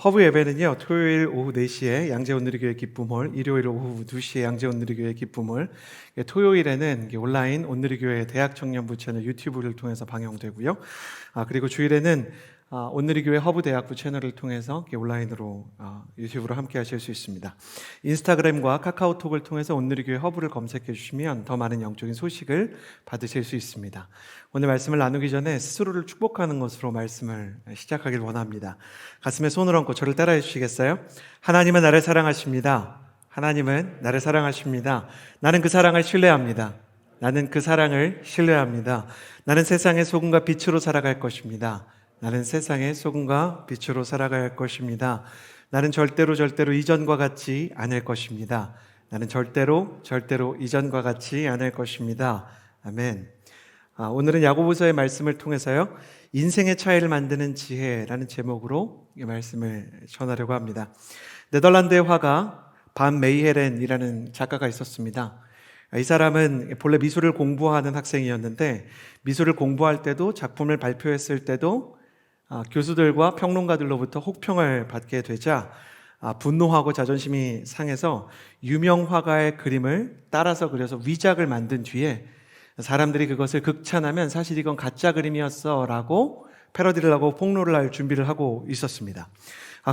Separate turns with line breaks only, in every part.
허브 예배는요, 토요일 오후 4시에 양재원 누리교회 기쁨홀, 일요일 오후 2시에 양재원 누리교회 기쁨홀, 토요일에는 온라인 온누리교회 대학청년부 채널 유튜브를 통해서 방영되고요. 그리고 주일에는 온누리교회 허브대학부 채널을 통해서 온라인으로 유튜브로 함께 하실 수 있습니다. 인스타그램과 카카오톡을 통해서 온누리교회 허브를 검색해 주시면 더 많은 영적인 소식을 받으실 수 있습니다. 오늘 말씀을 나누기 전에 스스로를 축복하는 것으로 말씀을 시작하길 원합니다. 가슴에 손을 얹고 저를 따라해 주시겠어요? 하나님은 나를 사랑하십니다. 하나님은 나를 사랑하십니다. 나는 그 사랑을 신뢰합니다. 나는 그 사랑을 신뢰합니다. 나는 세상의 소금과 빛으로 살아갈 것입니다. 나는 세상의 소금과 빛으로 살아갈 것입니다. 나는 절대로 이전과 같지 않을 것입니다. 나는 절대로 이전과 같지 않을 것입니다. 아멘. 오늘은 야고보서의 말씀을 통해서요, 인생의 차이를 만드는 지혜라는 제목으로 이 말씀을 전하려고 합니다. 네덜란드의 화가 반 메이헤렌이라는 작가가 있었습니다. 이 사람은 본래 미술을 공부하는 학생이었는데 미술을 공부할 때도 작품을 발표했을 때도 교수들과 평론가들로부터 혹평을 받게 되자 분노하고 자존심이 상해서 유명 화가의 그림을 따라서 그려서 위작을 만든 뒤에 사람들이 그것을 극찬하면 사실 이건 가짜 그림이었어 라고 패러디를 하고 폭로를 할 준비를 하고 있었습니다.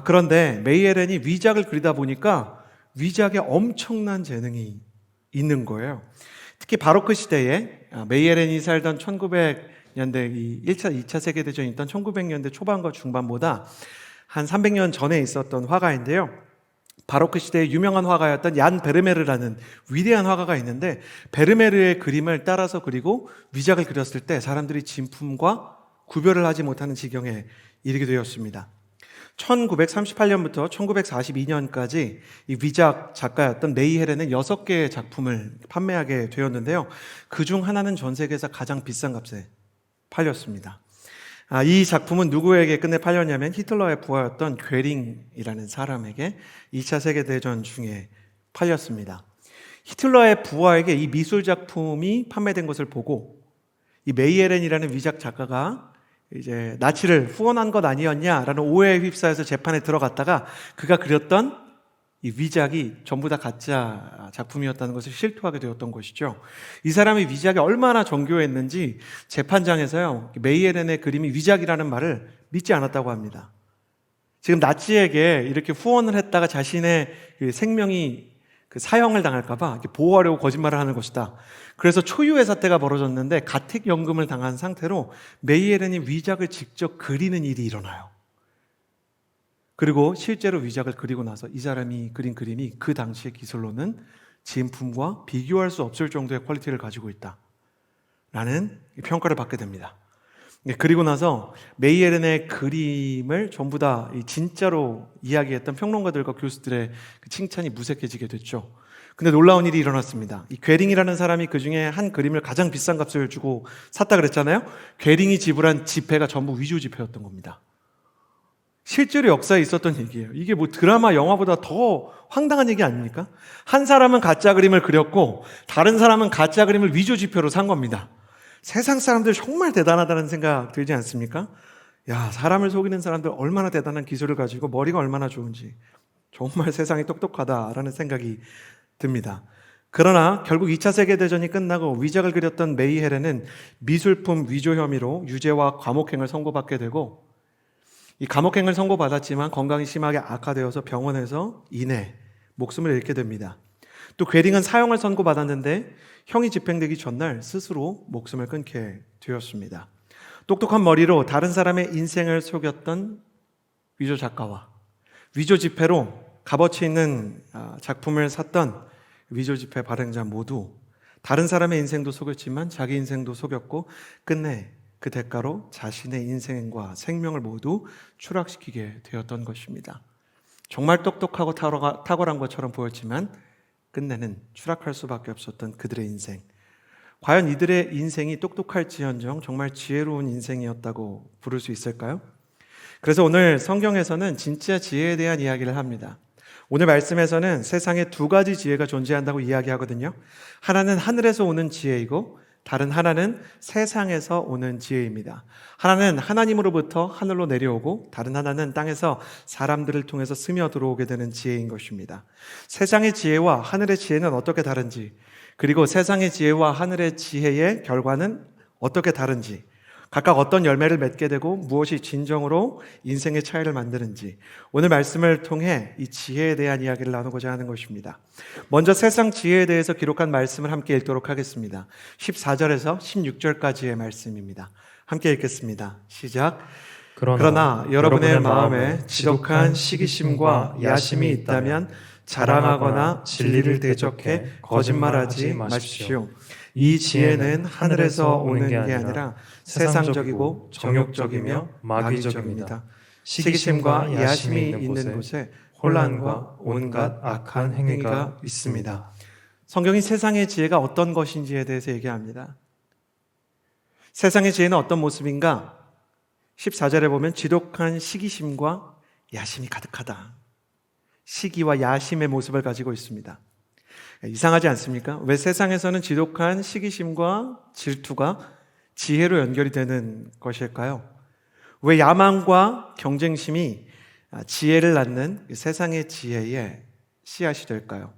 그런데 메이헤렌이 위작을 그리다 보니까 위작에 엄청난 재능이 있는 거예요. 특히 바로크 시대에 메이헤렌이 살던 1900년대 1차, 2차 세계대전이 있던 1900년대 초반과 중반보다 한 300년 전에 있었던 화가인데요. 바로크 시대의 유명한 화가였던 얀 베르메르라는 위대한 화가가 있는데 베르메르의 그림을 따라서 그리고 위작을 그렸을 때 사람들이 진품과 구별을 하지 못하는 지경에 이르게 되었습니다. 1938년부터 1942년까지 이 위작 작가였던 메이헤렌은 6개의 작품을 판매하게 되었는데요. 그중 하나는 전 세계에서 가장 비싼 값에 팔렸습니다. 이 작품은 누구에게 끝내 팔렸냐면 히틀러의 부하였던 괴링이라는 사람에게 2차 세계대전 중에 팔렸습니다. 히틀러의 부하에게 이 미술 작품이 판매된 것을 보고 이 메이헤렌이라는 위작 작가가 이제 나치를 후원한 것 아니었냐라는 오해에 휩싸여서 재판에 들어갔다가 그가 그렸던 이 위작이 전부 다 가짜 작품이었다는 것을 실토하게 되었던 것이죠. 이 사람이 위작이 얼마나 정교했는지 재판장에서요, 메이헤렌의 그림이 위작이라는 말을 믿지 않았다고 합니다. 지금 나치에게 이렇게 후원을 했다가 자신의 생명이 사형을 당할까봐 보호하려고 거짓말을 하는 것이다. 그래서 초유의 사태가 벌어졌는데 가택연금을 당한 상태로 메이헤렌이 위작을 직접 그리는 일이 일어나요. 그리고 실제로 위작을 그리고 나서 이 사람이 그린 그림이 그 당시의 기술로는 진품과 비교할 수 없을 정도의 퀄리티를 가지고 있다라는 평가를 받게 됩니다. 그리고 나서 메이헤렌의 그림을 전부 다 진짜로 이야기했던 평론가들과 교수들의 칭찬이 무색해지게 됐죠. 근데 놀라운 일이 일어났습니다. 이 괴링이라는 사람이 그 중에 한 그림을 가장 비싼 값을 주고 샀다 그랬잖아요. 괴링이 지불한 지폐가 전부 위조 지폐였던 겁니다. 실제로 역사에 있었던 얘기예요. 이게 뭐 드라마, 영화보다 더 황당한 얘기 아닙니까? 한 사람은 가짜 그림을 그렸고 다른 사람은 가짜 그림을 위조 지폐로 산 겁니다. 세상 사람들 정말 대단하다는 생각 들지 않습니까? 야, 사람을 속이는 사람들 얼마나 대단한 기술을 가지고 머리가 얼마나 좋은지 정말 세상이 똑똑하다라는 생각이 듭니다. 그러나 결국 2차 세계대전이 끝나고 위작을 그렸던 메이헤렌은 미술품 위조 혐의로 유죄와 감옥행을 선고받게 되고 이 감옥행을 선고받았지만 건강이 심하게 악화되어서 병원에서 이내 목숨을 잃게 됩니다. 또 괴링은 사형을 선고받았는데 형이 집행되기 전날 스스로 목숨을 끊게 되었습니다. 똑똑한 머리로 다른 사람의 인생을 속였던 위조 작가와 위조 지폐로 값어치 있는 작품을 샀던 위조 지폐 발행자 모두 다른 사람의 인생도 속였지만 자기 인생도 속였고 끝내 그 대가로 자신의 인생과 생명을 모두 추락시키게 되었던 것입니다. 정말 똑똑하고 탁월한 것처럼 보였지만 끝내는 추락할 수밖에 없었던 그들의 인생. 과연 이들의 인생이 똑똑할지언정 정말 지혜로운 인생이었다고 부를 수 있을까요? 그래서 오늘 성경에서는 진짜 지혜에 대한 이야기를 합니다. 오늘 말씀에서는 세상에 두 가지 지혜가 존재한다고 이야기하거든요. 하나는 하늘에서 오는 지혜이고 다른 하나는 세상에서 오는 지혜입니다. 하나는 하나님으로부터 하늘로 내려오고 다른 하나는 땅에서 사람들을 통해서 스며 들어오게 되는 지혜인 것입니다. 세상의 지혜와 하늘의 지혜는 어떻게 다른지, 그리고 세상의 지혜와 하늘의 지혜의 결과는 어떻게 다른지, 각각 어떤 열매를 맺게 되고 무엇이 진정으로 인생의 차이를 만드는지 오늘 말씀을 통해 이 지혜에 대한 이야기를 나누고자 하는 것입니다. 먼저 세상 지혜에 대해서 기록한 말씀을 함께 읽도록 하겠습니다. 14절에서 16절까지의 말씀입니다. 함께 읽겠습니다. 시작. 그러나 여러분의 마음에 지독한 시기심과 야심이 있다면 자랑하거나 진리를 대적해 거짓말하지 마십시오. 이 지혜는 하늘에서 오는 게 아니라 세상적이고 정욕적이며 마귀적입니다. 시기심과 야심이 있는 곳에 혼란과 온갖 악한 행위가 있습니다. 성경이 세상의 지혜가 어떤 것인지에 대해서 얘기합니다. 세상의 지혜는 어떤 모습인가? 14절에 보면 지독한 시기심과 야심이 가득하다. 시기와 야심의 모습을 가지고 있습니다. 이상하지 않습니까? 왜 세상에서는 지독한 시기심과 질투가 지혜로 연결이 되는 것일까요? 왜 야망과 경쟁심이 지혜를 낳는 세상의 지혜의 씨앗이 될까요?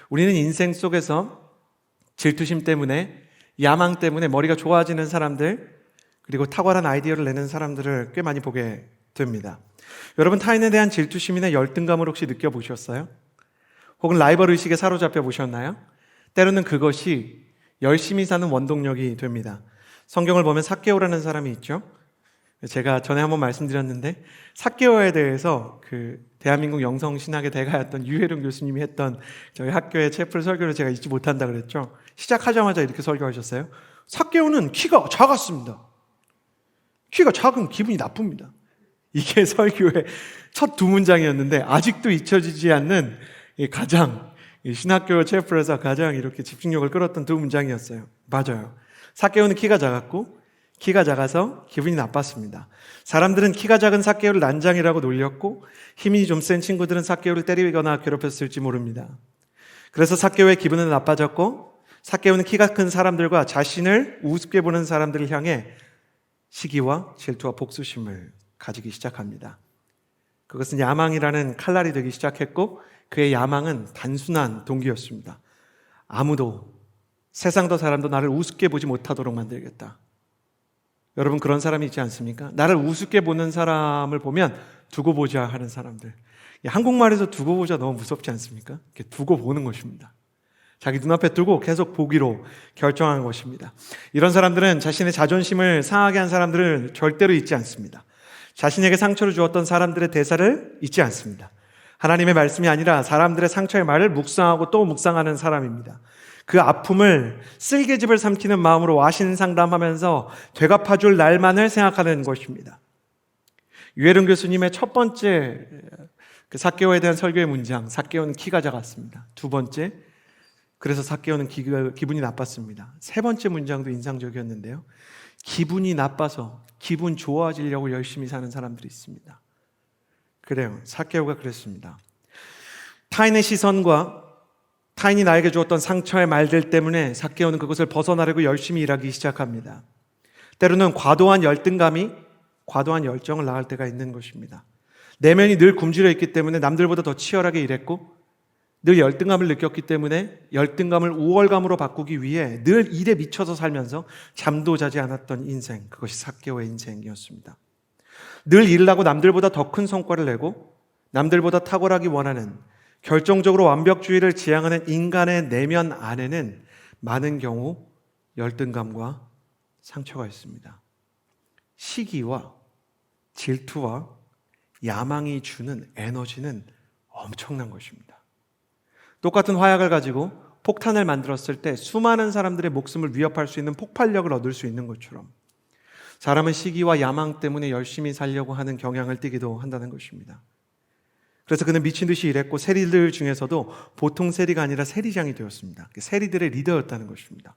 우리는 인생 속에서 질투심 때문에, 야망 때문에 머리가 좋아지는 사람들, 그리고 탁월한 아이디어를 내는 사람들을 꽤 많이 보게 됩니다. 여러분, 타인에 대한 질투심이나 열등감을 혹시 느껴보셨어요? 혹은 라이벌 의식에 사로잡혀 보셨나요? 때로는 그것이 열심히 사는 원동력이 됩니다. 성경을 보면 삭개오라는 사람이 있죠. 제가 전에 한번 말씀드렸는데 삭개오에 대해서 대한민국 영성신학의 대가였던 유해룡 교수님이 했던 저희 학교의 채플 설교를 제가 잊지 못한다 그랬죠. 시작하자마자 이렇게 설교하셨어요. 삭개오는 키가 작았습니다. 키가 작으면 기분이 나쁩니다. 이게 설교의 첫 두 문장이었는데 아직도 잊혀지지 않는 가장 신학교 채플에서 가장 이렇게 집중력을 끌었던 두 문장이었어요. 맞아요. 삭개오는 키가 작았고 키가 작아서 기분이 나빴습니다. 사람들은 키가 작은 삭개오를 난장이라고 놀렸고 힘이 좀 센 친구들은 삭개오를 때리거나 괴롭혔을지 모릅니다. 그래서 삭개오의 기분은 나빠졌고 삭개오는 키가 큰 사람들과 자신을 우습게 보는 사람들을 향해 시기와 질투와 복수심을 가지기 시작합니다. 그것은 야망이라는 칼날이 되기 시작했고 그의 야망은 단순한 동기였습니다. 아무도, 세상도 사람도 나를 우습게 보지 못하도록 만들겠다. 여러분, 그런 사람이 있지 않습니까? 나를 우습게 보는 사람을 보면 두고 보자 하는 사람들. 한국말에서 두고 보자 너무 무섭지 않습니까? 이렇게 두고 보는 것입니다. 자기 눈앞에 두고 계속 보기로 결정한 것입니다. 이런 사람들은 자신의 자존심을 상하게 한 사람들을 절대로 잊지 않습니다. 자신에게 상처를 주었던 사람들의 대사를 잊지 않습니다. 하나님의 말씀이 아니라 사람들의 상처의 말을 묵상하고 또 묵상하는 사람입니다. 그 아픔을 쓸개집을 삼키는 마음으로 와신상담하면서 되갚아줄 날만을 생각하는 것입니다. 유해룡 교수님의 첫 번째 삭개오에 대한 설교의 문장, 삭개오는 키가 작았습니다. 두 번째, 그래서 삭개오는 기분이 나빴습니다. 세 번째 문장도 인상적이었는데요. 기분이 나빠서 기분 좋아지려고 열심히 사는 사람들이 있습니다. 그래요. 삭개오가 그랬습니다. 타인의 시선과 타인이 나에게 주었던 상처의 말들 때문에 삭개오는 그것을 벗어나려고 열심히 일하기 시작합니다. 때로는 과도한 열등감이 과도한 열정을 낳을 때가 있는 것입니다. 내면이 늘 굶주려 있기 때문에 남들보다 더 치열하게 일했고 늘 열등감을 느꼈기 때문에 열등감을 우월감으로 바꾸기 위해 늘 일에 미쳐서 살면서 잠도 자지 않았던 인생, 그것이 삭개오의 인생이었습니다. 늘 일을 하고 남들보다 더 큰 성과를 내고 남들보다 탁월하기 원하는, 결정적으로 완벽주의를 지향하는 인간의 내면 안에는 많은 경우 열등감과 상처가 있습니다. 시기와 질투와 야망이 주는 에너지는 엄청난 것입니다. 똑같은 화약을 가지고 폭탄을 만들었을 때 수많은 사람들의 목숨을 위협할 수 있는 폭발력을 얻을 수 있는 것처럼 사람은 시기와 야망 때문에 열심히 살려고 하는 경향을 띠기도 한다는 것입니다. 그래서 그는 미친 듯이 일했고 세리들 중에서도 보통 세리가 아니라 세리장이 되었습니다. 세리들의 리더였다는 것입니다.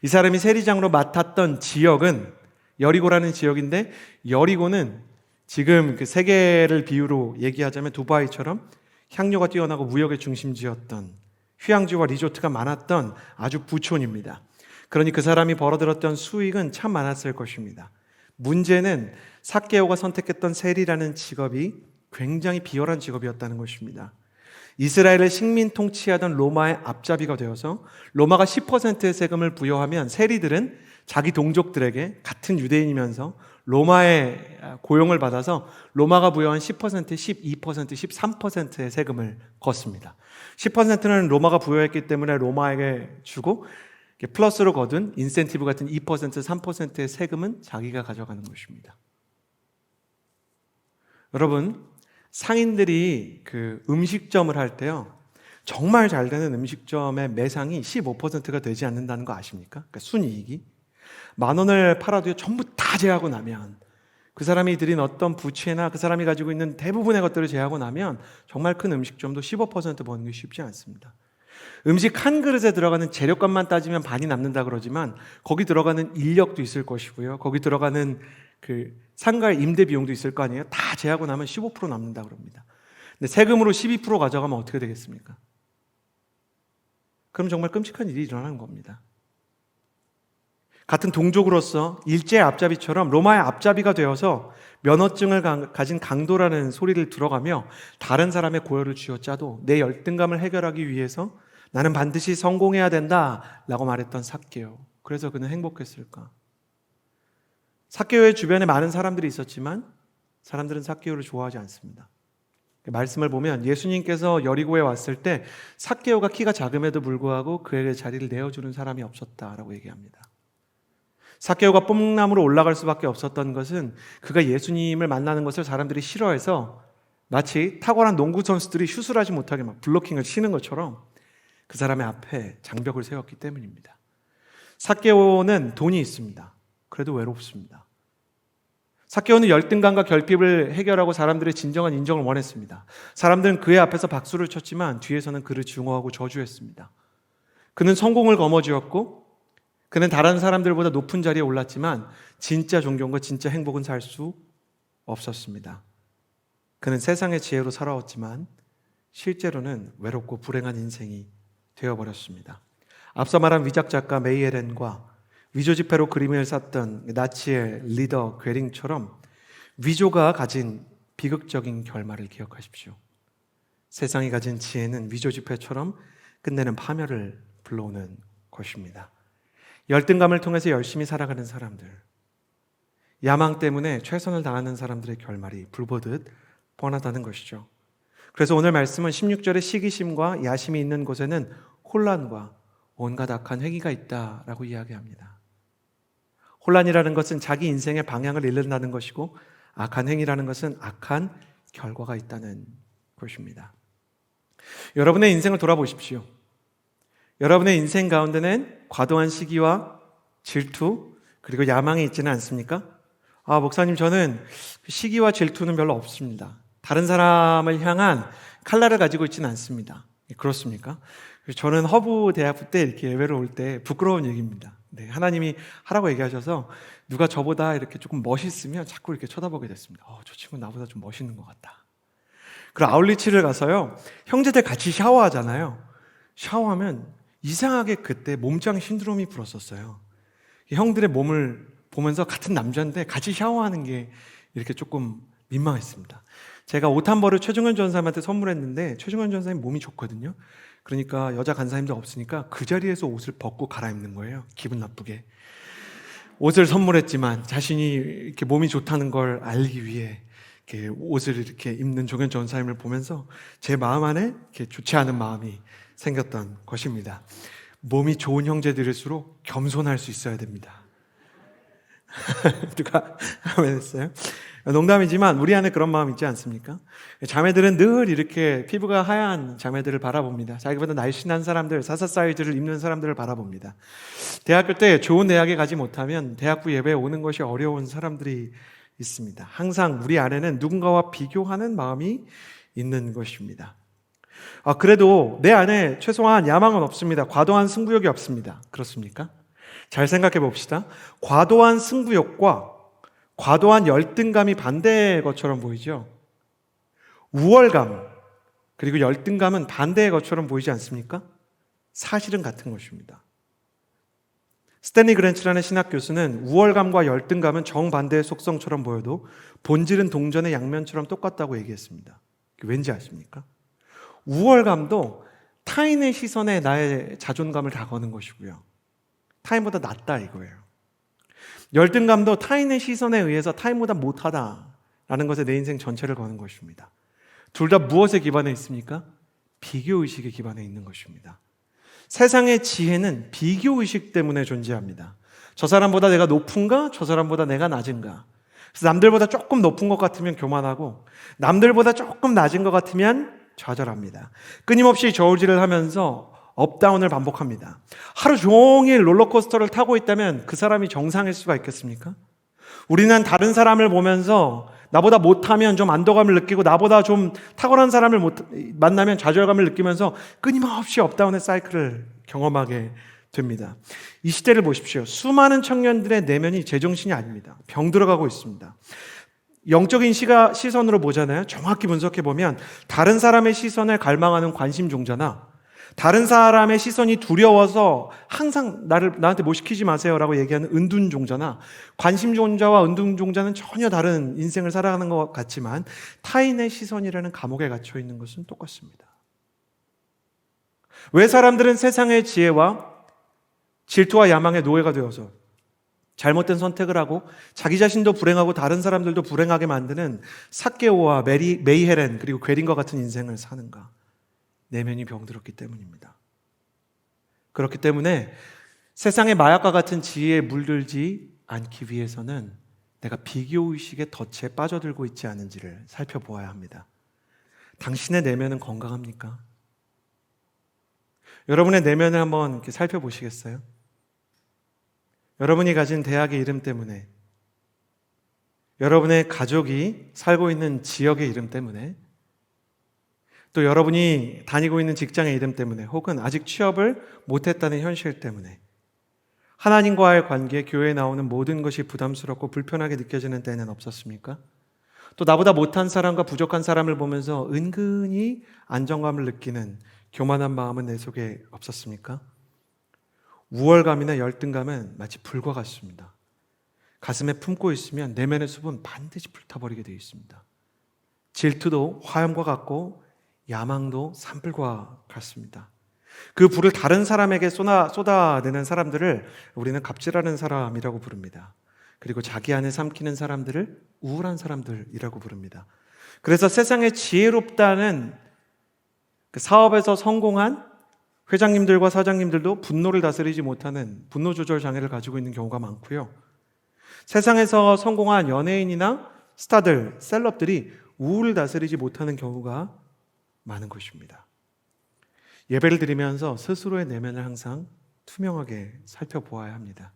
이 사람이 세리장으로 맡았던 지역은 여리고라는 지역인데, 여리고는 지금 그 세계를 비유로 얘기하자면 두바이처럼 향료가 뛰어나고 무역의 중심지였던 휴양지와 리조트가 많았던 아주 부촌입니다. 그러니 그 사람이 벌어들였던 수익은 참 많았을 것입니다. 문제는 삭개오가 선택했던 세리라는 직업이 굉장히 비열한 직업이었다는 것입니다. 이스라엘을 식민 통치하던 로마의 앞잡이가 되어서 로마가 10%의 세금을 부여하면 세리들은 자기 동족들에게 같은 유대인이면서 로마의 고용을 받아서 로마가 부여한 10%, 12%, 13%의 세금을 걷습니다. 10%는 로마가 부여했기 때문에 로마에게 주고 플러스로 거둔 인센티브 같은 2%, 3%의 세금은 자기가 가져가는 것입니다. 여러분, 상인들이 그 음식점을 할 때요, 정말 잘 되는 음식점의 매상이 15%가 되지 않는다는 거 아십니까? 그러니까 순이익이 10,000원을 팔아도 전부 다 제하고 나면, 그 사람이 들인 어떤 부채나 그 사람이 가지고 있는 대부분의 것들을 제하고 나면 정말 큰 음식점도 15% 버는 게 쉽지 않습니다. 음식 한 그릇에 들어가는 재료값만 따지면 반이 남는다 그러지만 거기 들어가는 인력도 있을 것이고요, 거기 들어가는 그 상가의 임대 비용도 있을 거 아니에요. 다 제하고 나면 15% 남는다 그럽니다. 근데 세금으로 12% 가져가면 어떻게 되겠습니까? 그럼 정말 끔찍한 일이 일어나는 겁니다. 같은 동족으로서 일제의 앞잡이처럼 로마의 앞잡이가 되어서 면허증을 가진 강도라는 소리를 들어가며 다른 사람의 고열을 쥐어짜도 내 열등감을 해결하기 위해서 나는 반드시 성공해야 된다라고 말했던 삭개오. 그래서 그는 행복했을까? 삭개오의 주변에 많은 사람들이 있었지만 사람들은 삭개오를 좋아하지 않습니다. 말씀을 보면 예수님께서 여리고에 왔을 때 삭개오가 키가 작음에도 불구하고 그에게 자리를 내어주는 사람이 없었다라고 얘기합니다. 삭개오가 뽕나무로 올라갈 수밖에 없었던 것은 그가 예수님을 만나는 것을 사람들이 싫어해서 마치 탁월한 농구 선수들이 슛을 하지 못하게 막 블로킹을 치는 것처럼 그 사람의 앞에 장벽을 세웠기 때문입니다. 삭개오는 돈이 있습니다. 그래도 외롭습니다. 삭개오는 열등감과 결핍을 해결하고 사람들의 진정한 인정을 원했습니다. 사람들은 그의 앞에서 박수를 쳤지만 뒤에서는 그를 증오하고 저주했습니다. 그는 성공을 거머쥐었고 그는 다른 사람들보다 높은 자리에 올랐지만 진짜 존경과 진짜 행복은 살 수 없었습니다. 그는 세상의 지혜로 살아왔지만 실제로는 외롭고 불행한 인생이 되어버렸습니다. 앞서 말한 위작 작가 메이 에렌과 위조 지폐로 그림을 샀던 나치의 리더 괴링처럼 위조가 가진 비극적인 결말을 기억하십시오. 세상이 가진 지혜는 위조 지폐처럼 끝내는 파멸을 불러오는 것입니다. 열등감을 통해서 열심히 살아가는 사람들, 야망 때문에 최선을 다하는 사람들의 결말이 불보듯 뻔하다는 것이죠. 그래서 오늘 말씀은 16절에 시기심과 야심이 있는 곳에는 혼란과 온갖 악한 행위가 있다라고 이야기합니다. 혼란이라는 것은 자기 인생의 방향을 잃는다는 것이고 악한 행위라는 것은 악한 결과가 있다는 것입니다. 여러분의 인생을 돌아보십시오. 여러분의 인생 가운데는 과도한 시기와 질투 그리고 야망이 있지는 않습니까? 목사님, 저는 시기와 질투는 별로 없습니다. 다른 사람을 향한 칼날을 가지고 있지는 않습니다. 그렇습니까? 저는 허브 대학부 때 이렇게 예배를 올 때 부끄러운 얘기입니다. 네, 하나님이 하라고 얘기하셔서 누가 저보다 이렇게 조금 멋있으면 자꾸 이렇게 쳐다보게 됐습니다. 저 친구 나보다 좀 멋있는 것 같다. 그리고 아울리치를 가서요, 형제들 같이 샤워하잖아요. 샤워하면 이상하게 그때 몸짱 신드롬이 불었었어요. 형들의 몸을 보면서 같은 남자인데 같이 샤워하는 게 이렇게 조금 민망했습니다. 제가 옷 한 벌을 최중현 전사님한테 선물했는데 최중현 전사님 몸이 좋거든요. 그러니까 여자 간사님도 없으니까 그 자리에서 옷을 벗고 갈아입는 거예요. 기분 나쁘게. 옷을 선물했지만 자신이 이렇게 몸이 좋다는 걸 알기 위해 이렇게 옷을 이렇게 입는 종현 전사님을 보면서 제 마음 안에 이렇게 좋지 않은 마음이 생겼던 것입니다. 몸이 좋은 형제들일수록 겸손할 수 있어야 됩니다. 누가 하면 했어요? 농담이지만 우리 안에 그런 마음 있지 않습니까? 자매들은 늘 이렇게 피부가 하얀 자매들을 바라봅니다. 자기보다 날씬한 사람들, 사사 사이즈를 입는 사람들을 바라봅니다. 대학교 때 좋은 대학에 가지 못하면 대학부 예배에 오는 것이 어려운 사람들이 있습니다. 항상 우리 안에는 누군가와 비교하는 마음이 있는 것입니다. 그래도 내 안에 최소한 야망은 없습니다. 과도한 승부욕이 없습니다. 그렇습니까? 잘 생각해 봅시다. 과도한 승부욕과 과도한 열등감이 반대의 것처럼 보이죠? 우월감 그리고 열등감은 반대의 것처럼 보이지 않습니까? 사실은 같은 것입니다. 스탠리 그랜츠라는 신학 교수는 우월감과 열등감은 정반대의 속성처럼 보여도 본질은 동전의 양면처럼 똑같다고 얘기했습니다. 왠지 아십니까? 우월감도 타인의 시선에 나의 자존감을 다 거는 것이고요. 타인보다 낫다 이거예요. 열등감도 타인의 시선에 의해서 타인보다 못하다라는 것에 내 인생 전체를 거는 것입니다. 둘 다 무엇에 기반해 있습니까? 비교의식에 기반해 있는 것입니다. 세상의 지혜는 비교의식 때문에 존재합니다. 저 사람보다 내가 높은가? 저 사람보다 내가 낮은가? 그래서 남들보다 조금 높은 것 같으면 교만하고 남들보다 조금 낮은 것 같으면 좌절합니다. 끊임없이 저울질을 하면서 업다운을 반복합니다. 하루 종일 롤러코스터를 타고 있다면 그 사람이 정상일 수가 있겠습니까? 우리는 다른 사람을 보면서 나보다 못하면 좀 안도감을 느끼고 나보다 좀 탁월한 사람을 만나면 좌절감을 느끼면서 끊임없이 업다운의 사이클을 경험하게 됩니다. 이 시대를 보십시오. 수많은 청년들의 내면이 제정신이 아닙니다. 병들어가고 있습니다. 영적인 시선으로 보잖아요. 정확히 분석해보면 다른 사람의 시선을 갈망하는 관심종자나 다른 사람의 시선이 두려워서 항상 나한테 뭐 시키지 마세요라고 얘기하는 은둔종자나 관심종자와 은둔종자는 전혀 다른 인생을 살아가는 것 같지만 타인의 시선이라는 감옥에 갇혀 있는 것은 똑같습니다. 왜 사람들은 세상의 지혜와 질투와 야망의 노예가 되어서 잘못된 선택을 하고 자기 자신도 불행하고 다른 사람들도 불행하게 만드는 삭개오와 메이헤렌 그리고 괴린과 같은 인생을 사는가? 내면이 병들었기 때문입니다. 그렇기 때문에 세상의 마약과 같은 지혜에 물들지 않기 위해서는 내가 비교의식의 덫에 빠져들고 있지 않은지를 살펴보아야 합니다. 당신의 내면은 건강합니까? 여러분의 내면을 한번 이렇게 살펴보시겠어요? 여러분이 가진 대학의 이름 때문에, 여러분의 가족이 살고 있는 지역의 이름 때문에, 또 여러분이 다니고 있는 직장의 이름 때문에 혹은 아직 취업을 못했다는 현실 때문에 하나님과의 관계, 교회에 나오는 모든 것이 부담스럽고 불편하게 느껴지는 때는 없었습니까? 또 나보다 못한 사람과 부족한 사람을 보면서 은근히 안정감을 느끼는 교만한 마음은 내 속에 없었습니까? 우월감이나 열등감은 마치 불과 같습니다. 가슴에 품고 있으면 내면의 숲은 반드시 불타버리게 되어 있습니다. 질투도 화염과 같고 야망도 산불과 같습니다. 그 불을 다른 사람에게 쏟아내는 사람들을 우리는 갑질하는 사람이라고 부릅니다. 그리고 자기 안에 삼키는 사람들을 우울한 사람들이라고 부릅니다. 그래서 세상에 지혜롭다는 그 사업에서 성공한 회장님들과 사장님들도 분노를 다스리지 못하는 분노 조절 장애를 가지고 있는 경우가 많고요. 세상에서 성공한 연예인이나 스타들, 셀럽들이 우울을 다스리지 못하는 경우가 많은 것입니다. 예배를 드리면서 스스로의 내면을 항상 투명하게 살펴보아야 합니다.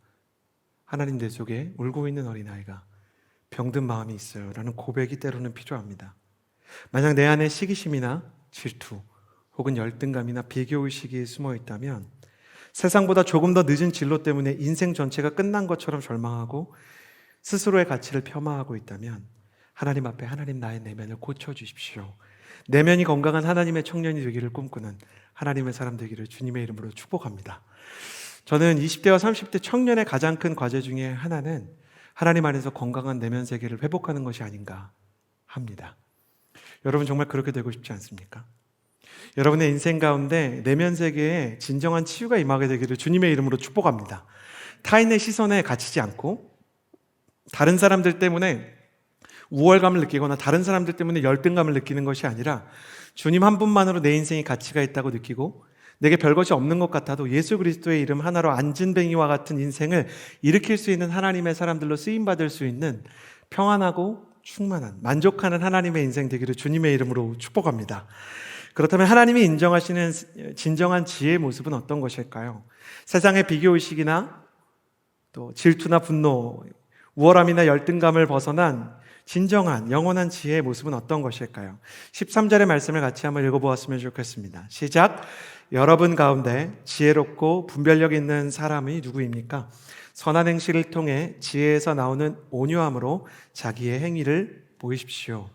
하나님, 내 속에 울고 있는 어린아이가 병든 마음이 있어요 라는 고백이 때로는 필요합니다. 만약 내 안에 시기심이나 질투 혹은 열등감이나 비교의식이 숨어 있다면 세상보다 조금 더 늦은 진로 때문에 인생 전체가 끝난 것처럼 절망하고 스스로의 가치를 폄하하고 있다면 하나님 앞에 하나님, 나의 내면을 고쳐주십시오. 내면이 건강한 하나님의 청년이 되기를 꿈꾸는 하나님의 사람 되기를 주님의 이름으로 축복합니다. 저는 20대와 30대 청년의 가장 큰 과제 중에 하나는 하나님 안에서 건강한 내면 세계를 회복하는 것이 아닌가 합니다. 여러분 정말 그렇게 되고 싶지 않습니까? 여러분의 인생 가운데 내면 세계에 진정한 치유가 임하게 되기를 주님의 이름으로 축복합니다. 타인의 시선에 갇히지 않고 다른 사람들 때문에 우월감을 느끼거나 다른 사람들 때문에 열등감을 느끼는 것이 아니라 주님 한 분만으로 내 인생이 가치가 있다고 느끼고 내게 별것이 없는 것 같아도 예수 그리스도의 이름 하나로 안진뱅이와 같은 인생을 일으킬 수 있는 하나님의 사람들로 쓰임받을 수 있는 평안하고 충만한 만족하는 하나님의 인생 되기를 주님의 이름으로 축복합니다. 그렇다면 하나님이 인정하시는 진정한 지혜의 모습은 어떤 것일까요? 세상의 비교의식이나 또 질투나 분노, 우월함이나 열등감을 벗어난 진정한 영원한 지혜의 모습은 어떤 것일까요? 13절의 말씀을 같이 한번 읽어보았으면 좋겠습니다. 시작! 여러분 가운데 지혜롭고 분별력 있는 사람이 누구입니까? 선한 행실을 통해 지혜에서 나오는 온유함으로 자기의 행위를 보이십시오.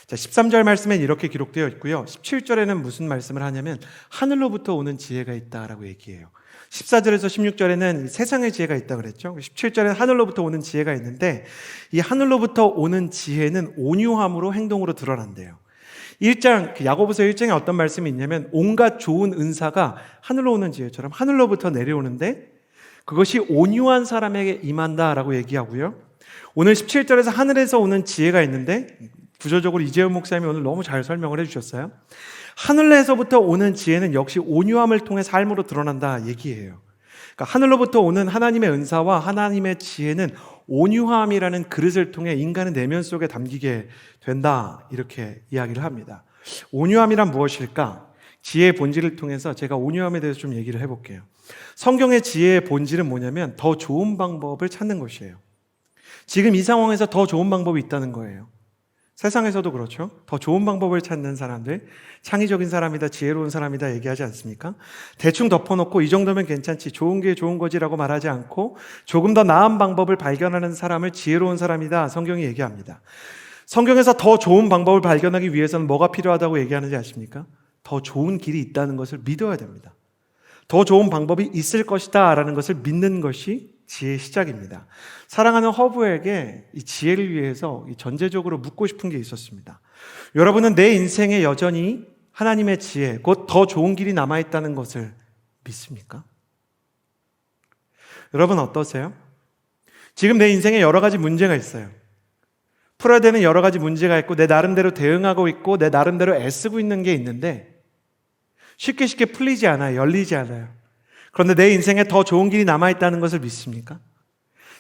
자, 13절 말씀엔 이렇게 기록되어 있고요. 17절에는 무슨 말씀을 하냐면 하늘로부터 오는 지혜가 있다라고 얘기해요. 14절에서 16절에는 세상의 지혜가 있다고 그랬죠. 17절에는 하늘로부터 오는 지혜가 있는데 이 하늘로부터 오는 지혜는 온유함으로 행동으로 드러난대요. 야고보서 1장에 어떤 말씀이 있냐면 온갖 좋은 은사가 하늘로 오는 지혜처럼 하늘로부터 내려오는데 그것이 온유한 사람에게 임한다라고 얘기하고요. 오늘 17절에서 하늘에서 오는 지혜가 있는데 구조적으로 이재훈 목사님이 오늘 너무 잘 설명을 해주셨어요. 하늘에서부터 오는 지혜는 역시 온유함을 통해 삶으로 드러난다 얘기해요. 그러니까 하늘로부터 오는 하나님의 은사와 하나님의 지혜는 온유함이라는 그릇을 통해 인간의 내면 속에 담기게 된다 이렇게 이야기를 합니다. 온유함이란 무엇일까? 지혜의 본질을 통해서 제가 온유함에 대해서 좀 얘기를 해볼게요. 성경의 지혜의 본질은 뭐냐면 더 좋은 방법을 찾는 것이에요. 지금 이 상황에서 더 좋은 방법이 있다는 거예요. 세상에서도 그렇죠. 더 좋은 방법을 찾는 사람들, 창의적인 사람이다, 지혜로운 사람이다 얘기하지 않습니까? 대충 덮어놓고 이 정도면 괜찮지, 좋은 게 좋은 거지라고 말하지 않고 조금 더 나은 방법을 발견하는 사람을 지혜로운 사람이다 성경이 얘기합니다. 성경에서 더 좋은 방법을 발견하기 위해서는 뭐가 필요하다고 얘기하는지 아십니까? 더 좋은 길이 있다는 것을 믿어야 됩니다. 더 좋은 방법이 있을 것이다 라는 것을 믿는 것이 지혜의 시작입니다. 사랑하는 허브에게 이 지혜를 위해서 전제적으로 묻고 싶은 게 있었습니다. 여러분은 내 인생에 여전히 하나님의 지혜, 곧 더 좋은 길이 남아있다는 것을 믿습니까? 여러분 어떠세요? 지금 내 인생에 여러 가지 문제가 있어요. 풀어야 되는 여러 가지 문제가 있고 내 나름대로 대응하고 있고 내 나름대로 애쓰고 있는 게 있는데 쉽게 풀리지 않아요. 열리지 않아요. 그런데 내 인생에 더 좋은 길이 남아있다는 것을 믿습니까?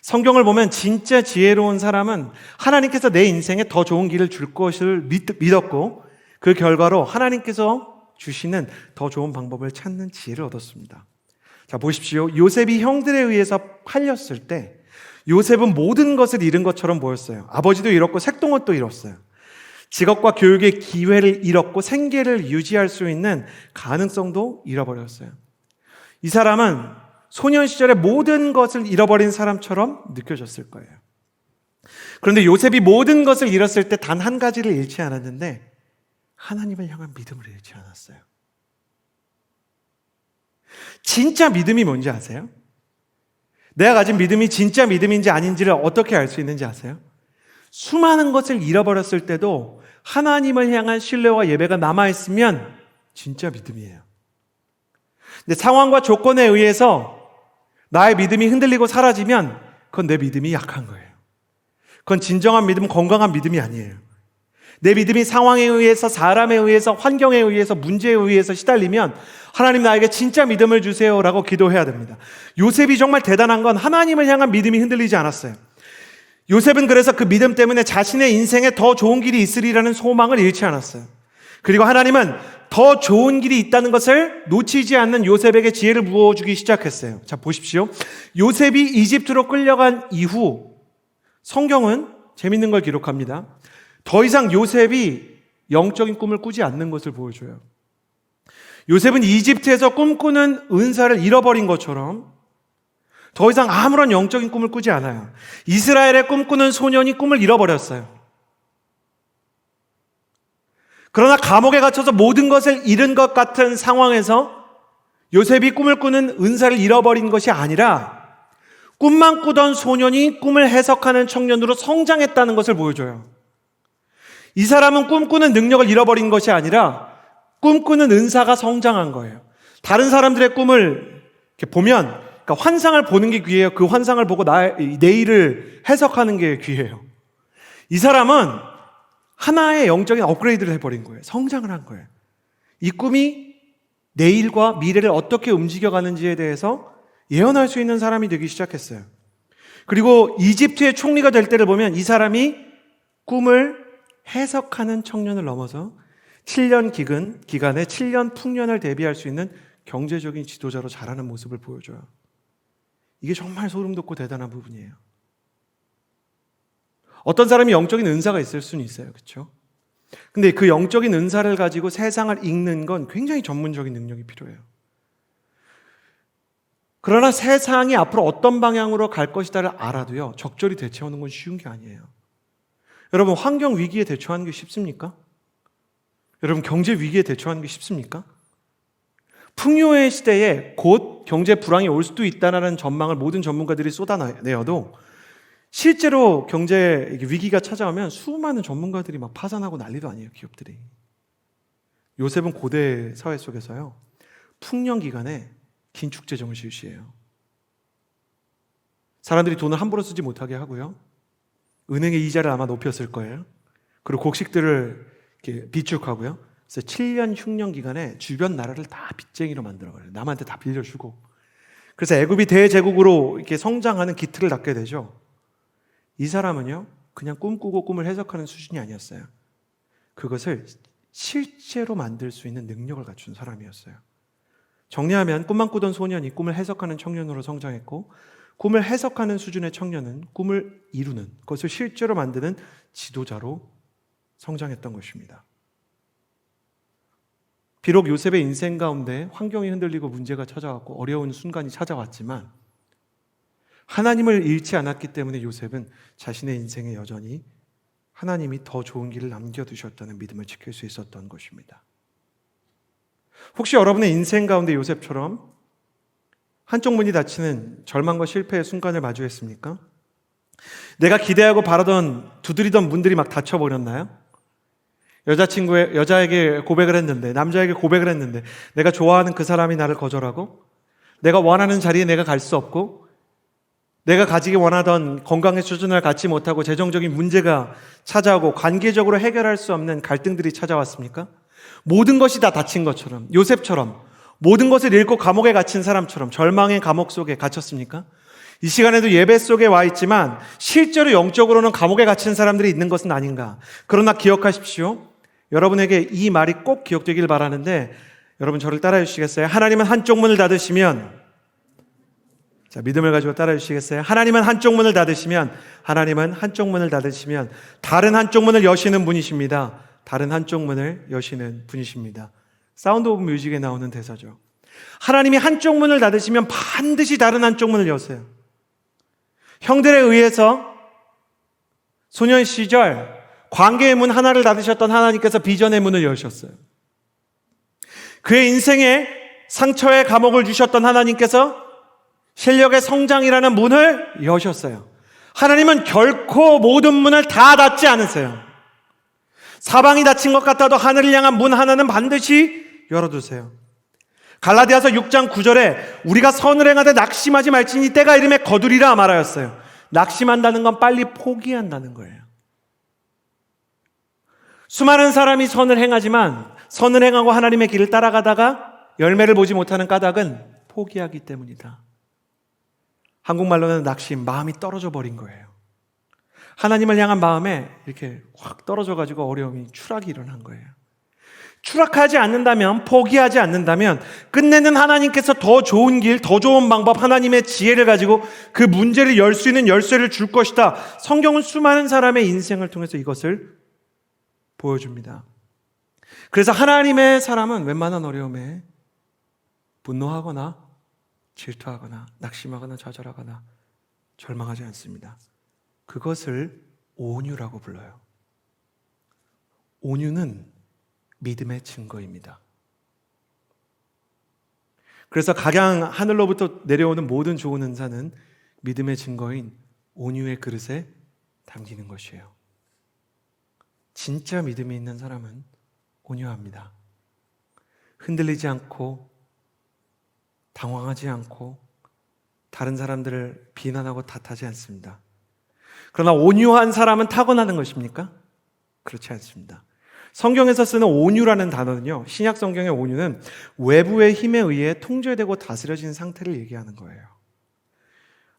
성경을 보면 진짜 지혜로운 사람은 하나님께서 내 인생에 더 좋은 길을 줄 것을 믿었고 그 결과로 하나님께서 주시는 더 좋은 방법을 찾는 지혜를 얻었습니다. 자, 보십시오. 요셉이 형들에 의해서 팔렸을 때 요셉은 모든 것을 잃은 것처럼 보였어요. 아버지도 잃었고 색동옷도 잃었어요. 직업과 교육의 기회를 잃었고 생계를 유지할 수 있는 가능성도 잃어버렸어요. 이 사람은 소년 시절에 모든 것을 잃어버린 사람처럼 느껴졌을 거예요. 그런데 요셉이 모든 것을 잃었을 때 단 한 가지를 잃지 않았는데 하나님을 향한 믿음을 잃지 않았어요. 진짜 믿음이 뭔지 아세요? 내가 가진 믿음이 진짜 믿음인지 아닌지를 어떻게 알 수 있는지 아세요? 수많은 것을 잃어버렸을 때도 하나님을 향한 신뢰와 예배가 남아있으면 진짜 믿음이에요. 근데 상황과 조건에 의해서 나의 믿음이 흔들리고 사라지면 그건 내 믿음이 약한 거예요. 그건 진정한 믿음, 건강한 믿음이 아니에요. 내 믿음이 상황에 의해서, 사람에 의해서, 환경에 의해서, 문제에 의해서 시달리면 하나님 나에게 진짜 믿음을 주세요라고 기도해야 됩니다. 요셉이 정말 대단한 건 하나님을 향한 믿음이 흔들리지 않았어요. 요셉은 그래서 그 믿음 때문에 자신의 인생에 더 좋은 길이 있으리라는 소망을 잃지 않았어요. 그리고 하나님은 더 좋은 길이 있다는 것을 놓치지 않는 요셉에게 지혜를 부어주기 시작했어요. 자, 보십시오. 요셉이 이집트로 끌려간 이후 성경은 재밌는 걸 기록합니다. 더 이상 요셉이 영적인 꿈을 꾸지 않는 것을 보여줘요. 요셉은 이집트에서 꿈꾸는 은사를 잃어버린 것처럼 더 이상 아무런 영적인 꿈을 꾸지 않아요. 이스라엘의 꿈꾸는 소년이 꿈을 잃어버렸어요. 그러나 감옥에 갇혀서 모든 것을 잃은 것 같은 상황에서 요셉이 꿈을 꾸는 은사를 잃어버린 것이 아니라 꿈만 꾸던 소년이 꿈을 해석하는 청년으로 성장했다는 것을 보여줘요. 이 사람은 꿈꾸는 능력을 잃어버린 것이 아니라 꿈꾸는 은사가 성장한 거예요. 다른 사람들의 꿈을 이렇게 보면, 그러니까 환상을 보는 게 귀해요. 그 환상을 보고 내일을 해석하는 게 귀해요. 이 사람은 하나의 영적인 업그레이드를 해버린 거예요. 성장을 한 거예요. 이 꿈이 내일과 미래를 어떻게 움직여가는지에 대해서 예언할 수 있는 사람이 되기 시작했어요. 그리고 이집트의 총리가 될 때를 보면 이 사람이 꿈을 해석하는 청년을 넘어서 7년 기간에 7년 풍년을 대비할 수 있는 경제적인 지도자로 자라는 모습을 보여줘요. 이게 정말 소름 돋고 대단한 부분이에요. 어떤 사람이 영적인 은사가 있을 수는 있어요. 그렇죠? 근데 그 영적인 은사를 가지고 세상을 읽는 건 굉장히 전문적인 능력이 필요해요. 그러나 세상이 앞으로 어떤 방향으로 갈 것이다를 알아도요, 적절히 대처하는 건 쉬운 게 아니에요. 여러분, 환경 위기에 대처하는 게 쉽습니까? 여러분, 경제 위기에 대처하는 게 쉽습니까? 풍요의 시대에 곧 경제 불황이 올 수도 있다는 전망을 모든 전문가들이 쏟아내어도 실제로 경제 위기가 찾아오면 수많은 전문가들이 막 파산하고 난리도 아니에요, 기업들이. 요셉은 고대 사회 속에서요, 풍년 기간에 긴축 재정을 실시해요. 사람들이 돈을 함부로 쓰지 못하게 하고요, 은행의 이자를 아마 높였을 거예요. 그리고 곡식들을 이렇게 비축하고요. 그래서 7년 흉년 기간에 주변 나라를 다 빚쟁이로 만들어버려요. 남한테 다 빌려주고. 그래서 애굽이 대제국으로 이렇게 성장하는 기틀을 닦게 되죠. 이 사람은요, 그냥 꿈꾸고 꿈을 해석하는 수준이 아니었어요. 그것을 실제로 만들 수 있는 능력을 갖춘 사람이었어요. 정리하면 꿈만 꾸던 소년이 꿈을 해석하는 청년으로 성장했고, 꿈을 해석하는 수준의 청년은 꿈을 이루는, 그것을 실제로 만드는 지도자로 성장했던 것입니다. 비록 요셉의 인생 가운데 환경이 흔들리고 문제가 찾아왔고 어려운 순간이 찾아왔지만 하나님을 잃지 않았기 때문에 요셉은 자신의 인생에 여전히 하나님이 더 좋은 길을 남겨두셨다는 믿음을 지킬 수 있었던 것입니다. 혹시 여러분의 인생 가운데 요셉처럼 한쪽 문이 닫히는 절망과 실패의 순간을 마주했습니까? 내가 기대하고 바라던, 두드리던 문들이 막 닫혀버렸나요? 여자에게 고백을 했는데, 남자에게 고백을 했는데, 내가 좋아하는 그 사람이 나를 거절하고, 내가 원하는 자리에 내가 갈 수 없고, 내가 가지기 원하던 건강의 수준을 갖지 못하고 재정적인 문제가 찾아오고 관계적으로 해결할 수 없는 갈등들이 찾아왔습니까? 모든 것이 다 닫힌 것처럼, 요셉처럼 모든 것을 잃고 감옥에 갇힌 사람처럼 절망의 감옥 속에 갇혔습니까? 이 시간에도 예배 속에 와 있지만 실제로 영적으로는 감옥에 갇힌 사람들이 있는 것은 아닌가. 그러나 기억하십시오. 여러분에게 이 말이 꼭 기억되길 바라는데, 여러분 저를 따라해 주시겠어요? 하나님은 한쪽 문을 닫으시면, 자, 믿음을 가지고 따라해 주시겠어요? 하나님은 한쪽 문을 닫으시면, 하나님은 한쪽 문을 닫으시면 다른 한쪽 문을 여시는 분이십니다. 다른 한쪽 문을 여시는 분이십니다. 사운드 오브 뮤직에 나오는 대사죠. 하나님이 한쪽 문을 닫으시면 반드시 다른 한쪽 문을 여세요. 형들에 의해서 소년 시절 관계의 문 하나를 닫으셨던 하나님께서 비전의 문을 여셨어요. 그의 인생에 상처의 감옥을 주셨던 하나님께서 실력의 성장이라는 문을 여셨어요. 하나님은 결코 모든 문을 다 닫지 않으세요. 사방이 닫힌 것 같아도 하늘을 향한 문 하나는 반드시 열어두세요. 갈라디아서 6장 9절에 우리가 선을 행하되 낙심하지 말지니 때가 이름에 거두리라 말하였어요. 낙심한다는 건 빨리 포기한다는 거예요. 수많은 사람이 선을 행하지만 선을 행하고 하나님의 길을 따라가다가 열매를 보지 못하는 까닭은 포기하기 때문이다. 한국말로는 낙심, 마음이 떨어져 버린 거예요. 하나님을 향한 마음에 이렇게 확 떨어져가지고 어려움이, 추락이 일어난 거예요. 추락하지 않는다면, 포기하지 않는다면 끝내는 하나님께서 더 좋은 길, 더 좋은 방법, 하나님의 지혜를 가지고 그 문제를 열 수 있는 열쇠를 줄 것이다. 성경은 수많은 사람의 인생을 통해서 이것을 보여줍니다. 그래서 하나님의 사람은 웬만한 어려움에 분노하거나 질투하거나 낙심하거나 좌절하거나 절망하지 않습니다. 그것을 온유라고 불러요. 온유는 믿음의 증거입니다. 그래서 각양 하늘로부터 내려오는 모든 좋은 은사는 믿음의 증거인 온유의 그릇에 담기는 것이에요. 진짜 믿음이 있는 사람은 온유합니다. 흔들리지 않고 당황하지 않고 다른 사람들을 비난하고 탓하지 않습니다. 그러나 온유한 사람은 타고나는 것입니까? 그렇지 않습니다. 성경에서 쓰는 온유라는 단어는요, 신약 성경의 온유는 외부의 힘에 의해 통제되고 다스려진 상태를 얘기하는 거예요.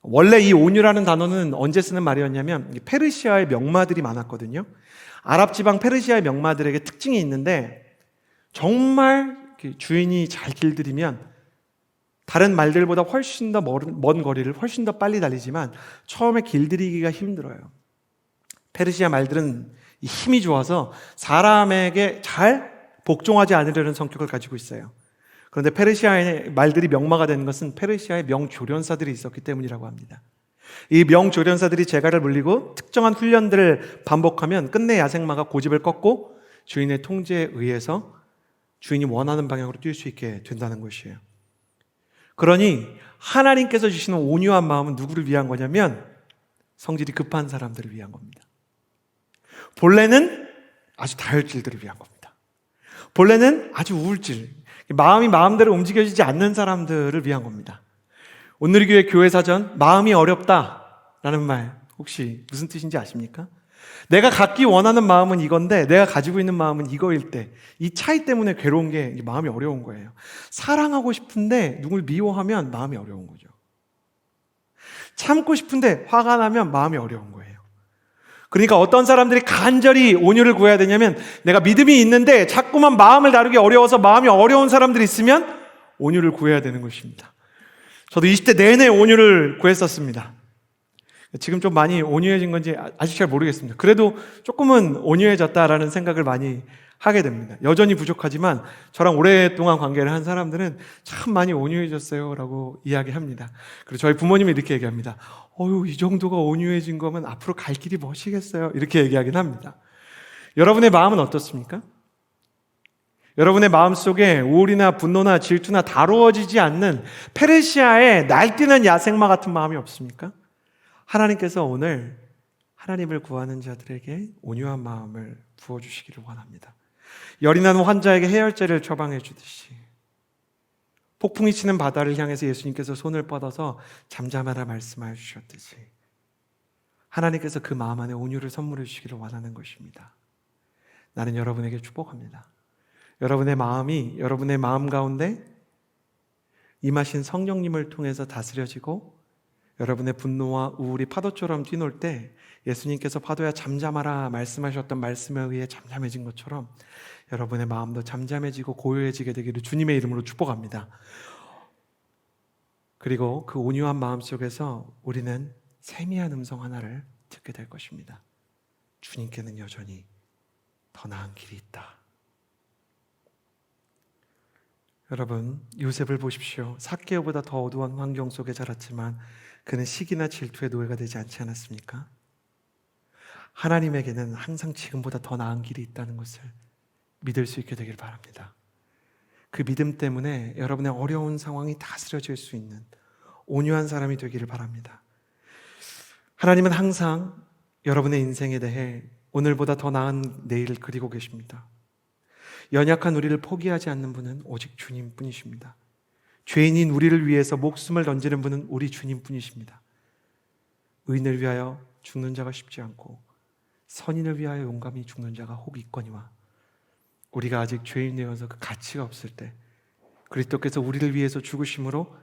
원래 이 온유라는 단어는 언제 쓰는 말이었냐면 페르시아의 명마들이 많았거든요. 아랍 지방 페르시아의 명마들에게 특징이 있는데 정말 주인이 잘 길들이면 다른 말들보다 훨씬 더 먼 거리를 훨씬 더 빨리 달리지만 처음에 길들이기가 힘들어요. 페르시아 말들은 힘이 좋아서 사람에게 잘 복종하지 않으려는 성격을 가지고 있어요. 그런데 페르시아의 말들이 명마가 되는 것은 페르시아의 명조련사들이 있었기 때문이라고 합니다. 이 명조련사들이 제갈을 물리고 특정한 훈련들을 반복하면 끝내 야생마가 고집을 꺾고 주인의 통제에 의해서 주인이 원하는 방향으로 뛸 수 있게 된다는 것이에요. 그러니 하나님께서 주시는 온유한 마음은 누구를 위한 거냐면 성질이 급한 사람들을 위한 겁니다. 본래는 아주 다혈질들을 위한 겁니다. 본래는 아주 우울질, 마음이 마음대로 움직여지지 않는 사람들을 위한 겁니다. 오늘의 교회 교회사전 마음이 어렵다라는 말 혹시 무슨 뜻인지 아십니까? 내가 갖기 원하는 마음은 이건데 내가 가지고 있는 마음은 이거일 때 이 차이 때문에 괴로운 게 마음이 어려운 거예요. 사랑하고 싶은데 누굴 미워하면 마음이 어려운 거죠. 참고 싶은데 화가 나면 마음이 어려운 거예요. 그러니까 어떤 사람들이 간절히 온유를 구해야 되냐면 내가 믿음이 있는데 자꾸만 마음을 다루기 어려워서 마음이 어려운 사람들이 있으면 온유를 구해야 되는 것입니다. 저도 20대 내내 온유를 구했었습니다. 지금 좀 많이 온유해진 건지 아직 잘 모르겠습니다. 그래도 조금은 온유해졌다라는 생각을 많이 하게 됩니다. 여전히 부족하지만 저랑 오랫동안 관계를 한 사람들은 참 많이 온유해졌어요 라고 이야기합니다. 그리고 저희 부모님이 이렇게 얘기합니다. 이 정도가 온유해진 거면 앞으로 갈 길이 멋이겠어요 이렇게 얘기하긴 합니다. 여러분의 마음은 어떻습니까? 여러분의 마음속에 우울이나 분노나 질투나 다루어지지 않는 페르시아의 날뛰는 야생마 같은 마음이 없습니까? 하나님께서 오늘 하나님을 구하는 자들에게 온유한 마음을 부어주시기를 원합니다. 열이 나는 환자에게 해열제를 처방해 주듯이 폭풍이 치는 바다를 향해서 예수님께서 손을 뻗어서 잠잠하라 말씀하여 주셨듯이 하나님께서 그 마음 안에 온유를 선물해 주시기를 원하는 것입니다. 나는 여러분에게 축복합니다. 여러분의 마음이 여러분의 마음 가운데 임하신 성령님을 통해서 다스려지고 여러분의 분노와 우울이 파도처럼 뛰놀 때 예수님께서 파도야 잠잠하라 말씀하셨던 말씀에 의해 잠잠해진 것처럼 여러분의 마음도 잠잠해지고 고요해지게 되기를 주님의 이름으로 축복합니다. 그리고 그 온유한 마음 속에서 우리는 세미한 음성 하나를 듣게 될 것입니다. 주님께는 여전히 더 나은 길이 있다. 여러분, 요셉을 보십시오. 삭개오보다 더 어두운 환경 속에 자랐지만 그는 시기나 질투의 노예가 되지 않지 않았습니까? 하나님에게는 항상 지금보다 더 나은 길이 있다는 것을 믿을 수 있게 되길 바랍니다. 그 믿음 때문에 여러분의 어려운 상황이 다스려질 수 있는 온유한 사람이 되기를 바랍니다. 하나님은 항상 여러분의 인생에 대해 오늘보다 더 나은 내일을 그리고 계십니다. 연약한 우리를 포기하지 않는 분은 오직 주님뿐이십니다. 죄인인 우리를 위해서 목숨을 던지는 분은 우리 주님뿐이십니다. 의인을 위하여 죽는 자가 쉽지 않고 선인을 위하여 용감히 죽는 자가 혹 있거니와 우리가 아직 죄인 되어서 그 가치가 없을 때 그리스도께서 우리를 위해서 죽으심으로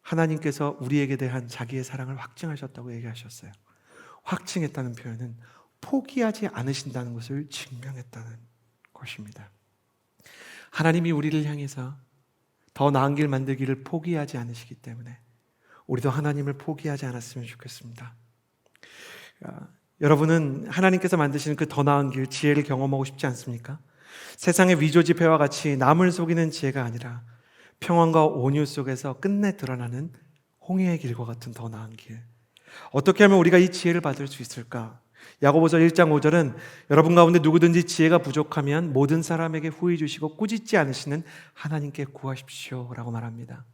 하나님께서 우리에게 대한 자기의 사랑을 확증하셨다고 얘기하셨어요. 확증했다는 표현은 포기하지 않으신다는 것을 증명했다는 것입니다. 하나님이 우리를 향해서 더 나은 길 만들기를 포기하지 않으시기 때문에 우리도 하나님을 포기하지 않았으면 좋겠습니다. 여러분은 하나님께서 만드시는 그 더 나은 길, 지혜를 경험하고 싶지 않습니까? 세상의 위조 지폐와 같이 남을 속이는 지혜가 아니라 평안과 온유 속에서 끝내 드러나는 홍해의 길과 같은 더 나은 길. 어떻게 하면 우리가 이 지혜를 받을 수 있을까? 야고보서 1장 5절은 여러분 가운데 누구든지 지혜가 부족하면 모든 사람에게 후히 주시고 꾸짖지 않으시는 하나님께 구하십시오 라고 말합니다.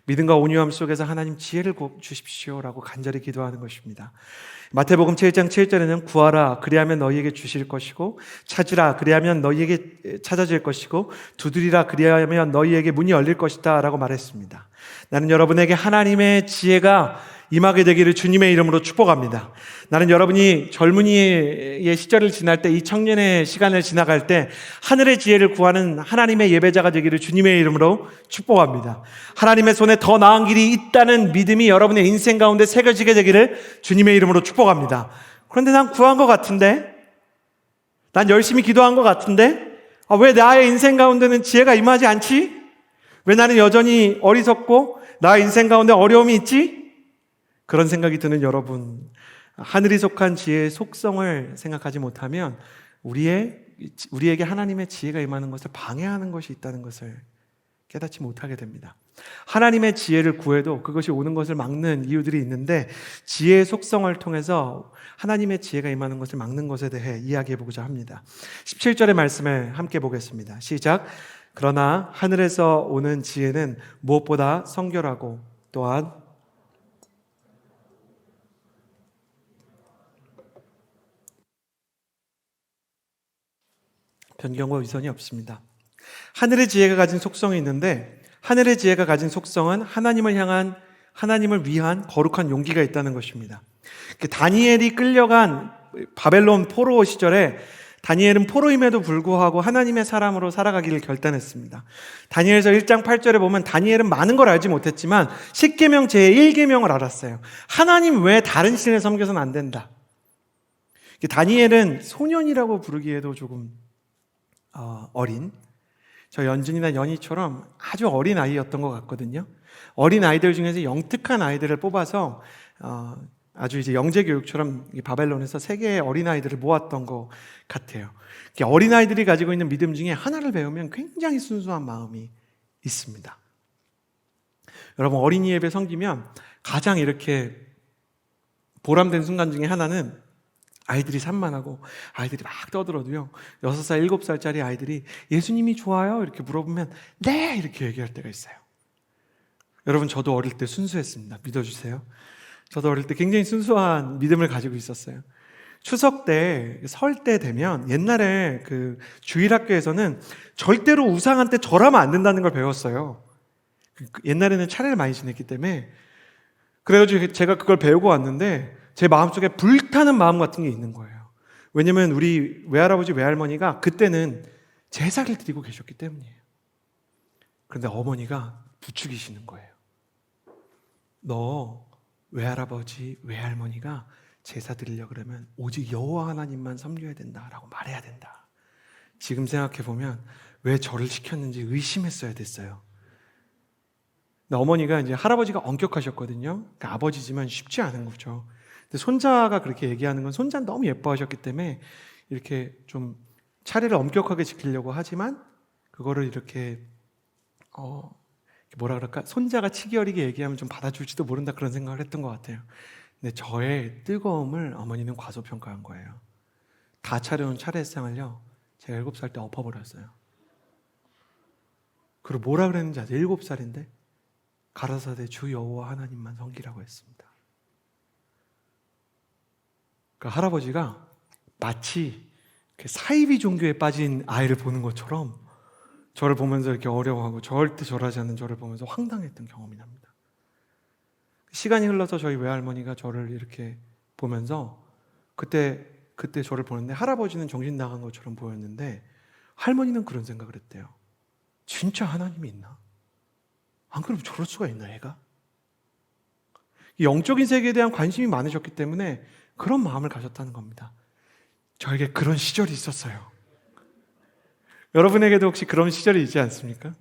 믿음과 온유함 속에서 하나님 지혜를 주십시오 라고 간절히 기도하는 것입니다. 마태복음 7장 7절에는 구하라 그리하면 너희에게 주실 것이고 찾으라 그리하면 너희에게 찾아질 것이고 두드리라 그리하면 너희에게 문이 열릴 것이다 라고 말했습니다. 나는 여러분에게 하나님의 지혜가 임하게 되기를 주님의 이름으로 축복합니다. 나는 여러분이 젊은이의 시절을 지날 때, 이 청년의 시간을 지나갈 때 하늘의 지혜를 구하는 하나님의 예배자가 되기를 주님의 이름으로 축복합니다. 하나님의 손에 더 나은 길이 있다는 믿음이 여러분의 인생 가운데 새겨지게 되기를 주님의 이름으로 축복합니다. 그런데 난 구한 것 같은데, 난 열심히 기도한 것 같은데, 왜 나의 인생 가운데는 지혜가 임하지 않지? 왜 나는 여전히 어리석고 나의 인생 가운데 어려움이 있지? 그런 생각이 드는 여러분, 하늘이 속한 지혜의 속성을 생각하지 못하면 우리에게 하나님의 지혜가 임하는 것을 방해하는 것이 있다는 것을 깨닫지 못하게 됩니다. 하나님의 지혜를 구해도 그것이 오는 것을 막는 이유들이 있는데, 지혜의 속성을 통해서 하나님의 지혜가 임하는 것을 막는 것에 대해 이야기해 보고자 합니다. 17절의 말씀을 함께 보겠습니다. 시작. 그러나 하늘에서 오는 지혜는 무엇보다 성결하고 또한 변경과 위선이 없습니다. 하늘의 지혜가 가진 속성이 있는데, 하늘의 지혜가 가진 속성은 하나님을 위한 거룩한 용기가 있다는 것입니다. 다니엘이 끌려간 바벨론 포로 시절에 다니엘은 포로임에도 불구하고 하나님의 사람으로 살아가기를 결단했습니다. 다니엘서 1장 8절에 보면 다니엘은 많은 걸 알지 못했지만 10계명 제1계명을 알았어요. 하나님 외에 다른 신을 섬겨서는 안 된다. 다니엘은 소년이라고 부르기에도 조금 어린, 저 연준이나 연희처럼 아주 어린 아이였던 것 같거든요. 어린 아이들 중에서 영특한 아이들을 뽑아서 아주 이제 영재교육처럼 바벨론에서 세계의 어린 아이들을 모았던 것 같아요. 어린 아이들이 가지고 있는 믿음 중에 하나를 배우면 굉장히 순수한 마음이 있습니다. 여러분, 어린이 예배 섬기면 가장 이렇게 보람된 순간 중에 하나는 아이들이 산만하고 아이들이 막 떠들어도요, 6살, 7살짜리 아이들이 예수님이 좋아요? 이렇게 물어보면 네! 이렇게 얘기할 때가 있어요. 여러분, 저도 어릴 때 순수했습니다. 믿어주세요. 저도 어릴 때 굉장히 순수한 믿음을 가지고 있었어요. 추석 때, 설 때 되면 옛날에 그 주일학교에서는 절대로 우상한테 절하면 안 된다는 걸 배웠어요. 옛날에는 차례를 많이 지냈기 때문에. 그래가지고 제가 그걸 배우고 왔는데 제 마음속에 불타는 마음 같은 게 있는 거예요. 왜냐면 우리 외할아버지, 외할머니가 그때는 제사를 드리고 계셨기 때문이에요. 그런데 어머니가 부추기시는 거예요. 너 외할아버지, 외할머니가 제사 드리려고 그러면 오직 여호와 하나님만 섬겨야 된다라고 말해야 된다. 지금 생각해보면 왜 저를 시켰는지 의심했어야 됐어요. 근데 어머니가 이제 할아버지가 엄격하셨거든요. 그러니까 아버지지만 쉽지 않은 거죠. 근데 손자가 그렇게 얘기하는 건 손자는 너무 예뻐하셨기 때문에 이렇게 좀 차례를 엄격하게 지키려고 하지만 그거를 이렇게 뭐라 그럴까? 손자가 치기 어리게 얘기하면 좀 받아줄지도 모른다, 그런 생각을 했던 것 같아요. 근데 저의 뜨거움을 어머니는 과소평가한 거예요. 다 차려온 차례상을요, 제가 7살 때 엎어버렸어요. 그리고 뭐라 그랬는지 아세요? 7살인데 가라사대 주 여호와 하나님만 섬기라고 했습니다. 그 할아버지가 마치 사이비 종교에 빠진 아이를 보는 것처럼 저를 보면서 이렇게 어려워하고 절대 절하지 않는 저를 보면서 황당했던 경험이 납니다. 시간이 흘러서 저희 외할머니가 저를 이렇게 보면서 그때 저를 보는데 할아버지는 정신 나간 것처럼 보였는데 할머니는 그런 생각을 했대요. 진짜 하나님이 있나? 안 그러면 저럴 수가 있나, 애가? 영적인 세계에 대한 관심이 많으셨기 때문에 그런 마음을 가졌다는 겁니다. 저에게 그런 시절이 있었어요. 여러분에게도 혹시 그런 시절이 있지 않습니까?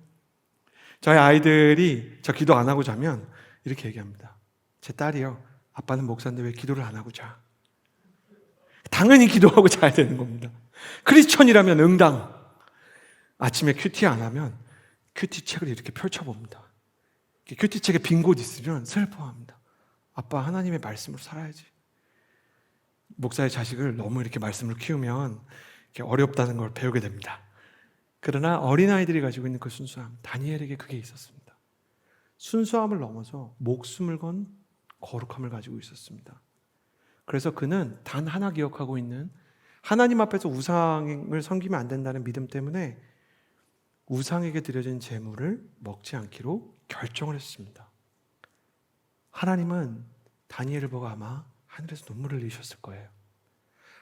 저희 아이들이 저 기도 안 하고 자면 이렇게 얘기합니다. 제 딸이요, 아빠는 목사인데 왜 기도를 안 하고 자? 당연히 기도하고 자야 되는 겁니다. 크리스천이라면 응당. 아침에 큐티 안 하면 큐티 책을 이렇게 펼쳐봅니다. 큐티 책에 빈 곳 있으면 슬퍼합니다. 아빠, 하나님의 말씀으로 살아야지. 목사의 자식을 너무 이렇게 말씀을 키우면 이렇게 어렵다는 걸 배우게 됩니다. 그러나 어린아이들이 가지고 있는 그 순수함, 다니엘에게 그게 있었습니다. 순수함을 넘어서 목숨을 건 거룩함을 가지고 있었습니다. 그래서 그는 단 하나 기억하고 있는, 하나님 앞에서 우상을 섬기면 안 된다는 믿음 때문에 우상에게 드려진 제물을 먹지 않기로 결정을 했습니다. 하나님은 다니엘을 보고 아마 하늘에서 눈물을 흘리셨을 거예요.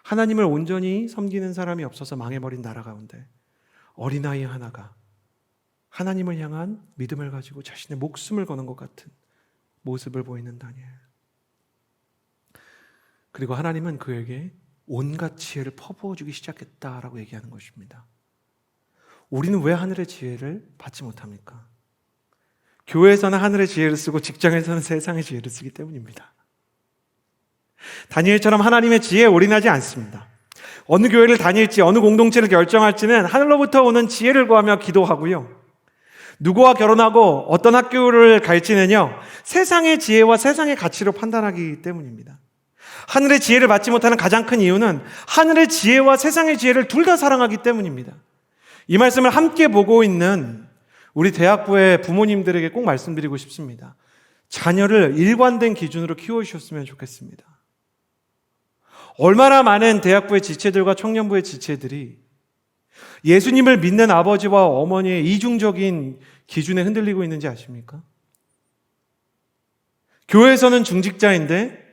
하나님을 온전히 섬기는 사람이 없어서 망해버린 나라 가운데 어린아이 하나가 하나님을 향한 믿음을 가지고 자신의 목숨을 거는 것 같은 모습을 보이는 다니엘. 그리고 하나님은 그에게 온갖 지혜를 퍼부어주기 시작했다라고 얘기하는 것입니다. 우리는 왜 하늘의 지혜를 받지 못합니까? 교회에서는 하늘의 지혜를 쓰고 직장에서는 세상의 지혜를 쓰기 때문입니다. 다니엘처럼 하나님의 지혜에 올인하지 않습니다. 어느 교회를 다닐지, 어느 공동체를 결정할지는 하늘로부터 오는 지혜를 구하며 기도하고요, 누구와 결혼하고 어떤 학교를 갈지는요, 세상의 지혜와 세상의 가치로 판단하기 때문입니다. 하늘의 지혜를 받지 못하는 가장 큰 이유는 하늘의 지혜와 세상의 지혜를 둘 다 사랑하기 때문입니다. 이 말씀을 함께 보고 있는 우리 대학부의 부모님들에게 꼭 말씀드리고 싶습니다. 자녀를 일관된 기준으로 키워주셨으면 좋겠습니다. 얼마나 많은 대학부의 지체들과 청년부의 지체들이 예수님을 믿는 아버지와 어머니의 이중적인 기준에 흔들리고 있는지 아십니까? 교회에서는 중직자인데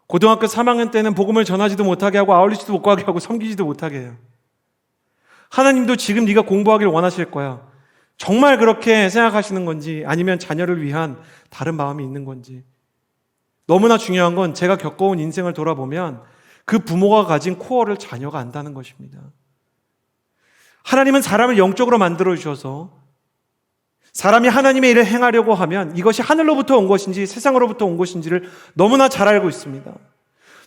고등학교 3학년 때는 복음을 전하지도 못하게 하고 아울리지도 못 가게 하고 섬기지도 못하게 해요. 하나님도 지금 네가 공부하길 원하실 거야. 정말 그렇게 생각하시는 건지 아니면 자녀를 위한 다른 마음이 있는 건지. 너무나 중요한 건 제가 겪어온 인생을 돌아보면 그 부모가 가진 코어를 자녀가 안다는 것입니다. 하나님은 사람을 영적으로 만들어 주셔서 사람이 하나님의 일을 행하려고 하면 이것이 하늘로부터 온 것인지 세상으로부터 온 것인지를 너무나 잘 알고 있습니다.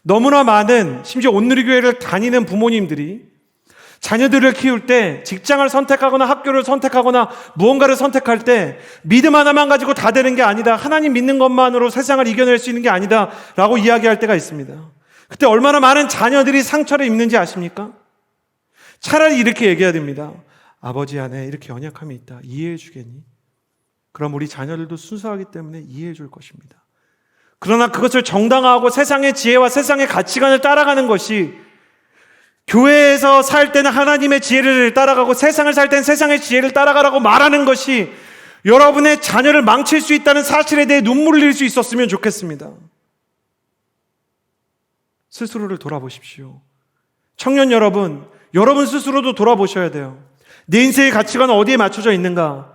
너무나 많은 심지어 온누리교회를 다니는 부모님들이 자녀들을 키울 때 직장을 선택하거나 학교를 선택하거나 무언가를 선택할 때 믿음 하나만 가지고 다 되는 게 아니다. 하나님 믿는 것만으로 세상을 이겨낼 수 있는 게 아니다. 라고 이야기할 때가 있습니다. 그때 얼마나 많은 자녀들이 상처를 입는지 아십니까? 차라리 이렇게 얘기해야 됩니다. 아버지 안에 이렇게 연약함이 있다. 이해해 주겠니? 그럼 우리 자녀들도 순수하기 때문에 이해해 줄 것입니다. 그러나 그것을 정당화하고 세상의 지혜와 세상의 가치관을 따라가는 것이 교회에서 살 때는 하나님의 지혜를 따라가고 세상을 살 때는 세상의 지혜를 따라가라고 말하는 것이 여러분의 자녀를 망칠 수 있다는 사실에 대해 눈물을 흘릴 수 있었으면 좋겠습니다. 스스로를 돌아보십시오. 청년 여러분, 여러분 스스로도 돌아보셔야 돼요. 내 인생의 가치관은 어디에 맞춰져 있는가?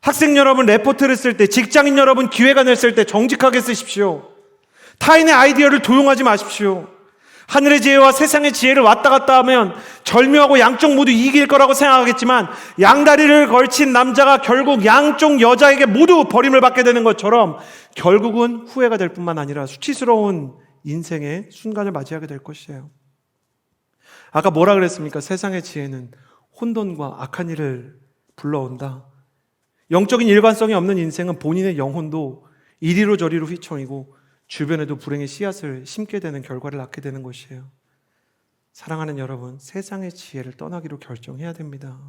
학생 여러분 레포트를 쓸 때, 직장인 여러분 기획안을 쓸 때 정직하게 쓰십시오. 타인의 아이디어를 도용하지 마십시오. 하늘의 지혜와 세상의 지혜를 왔다 갔다 하면 절묘하고 양쪽 모두 이길 거라고 생각하겠지만 양다리를 걸친 남자가 결국 양쪽 여자에게 모두 버림을 받게 되는 것처럼 결국은 후회가 될 뿐만 아니라 수치스러운 인생의 순간을 맞이하게 될 것이에요. 아까 뭐라 그랬습니까? 세상의 지혜는 혼돈과 악한 일을 불러온다. 영적인 일관성이 없는 인생은 본인의 영혼도 이리로 저리로 휘청이고 주변에도 불행의 씨앗을 심게 되는 결과를 낳게 되는 것이에요. 사랑하는 여러분, 세상의 지혜를 떠나기로 결정해야 됩니다.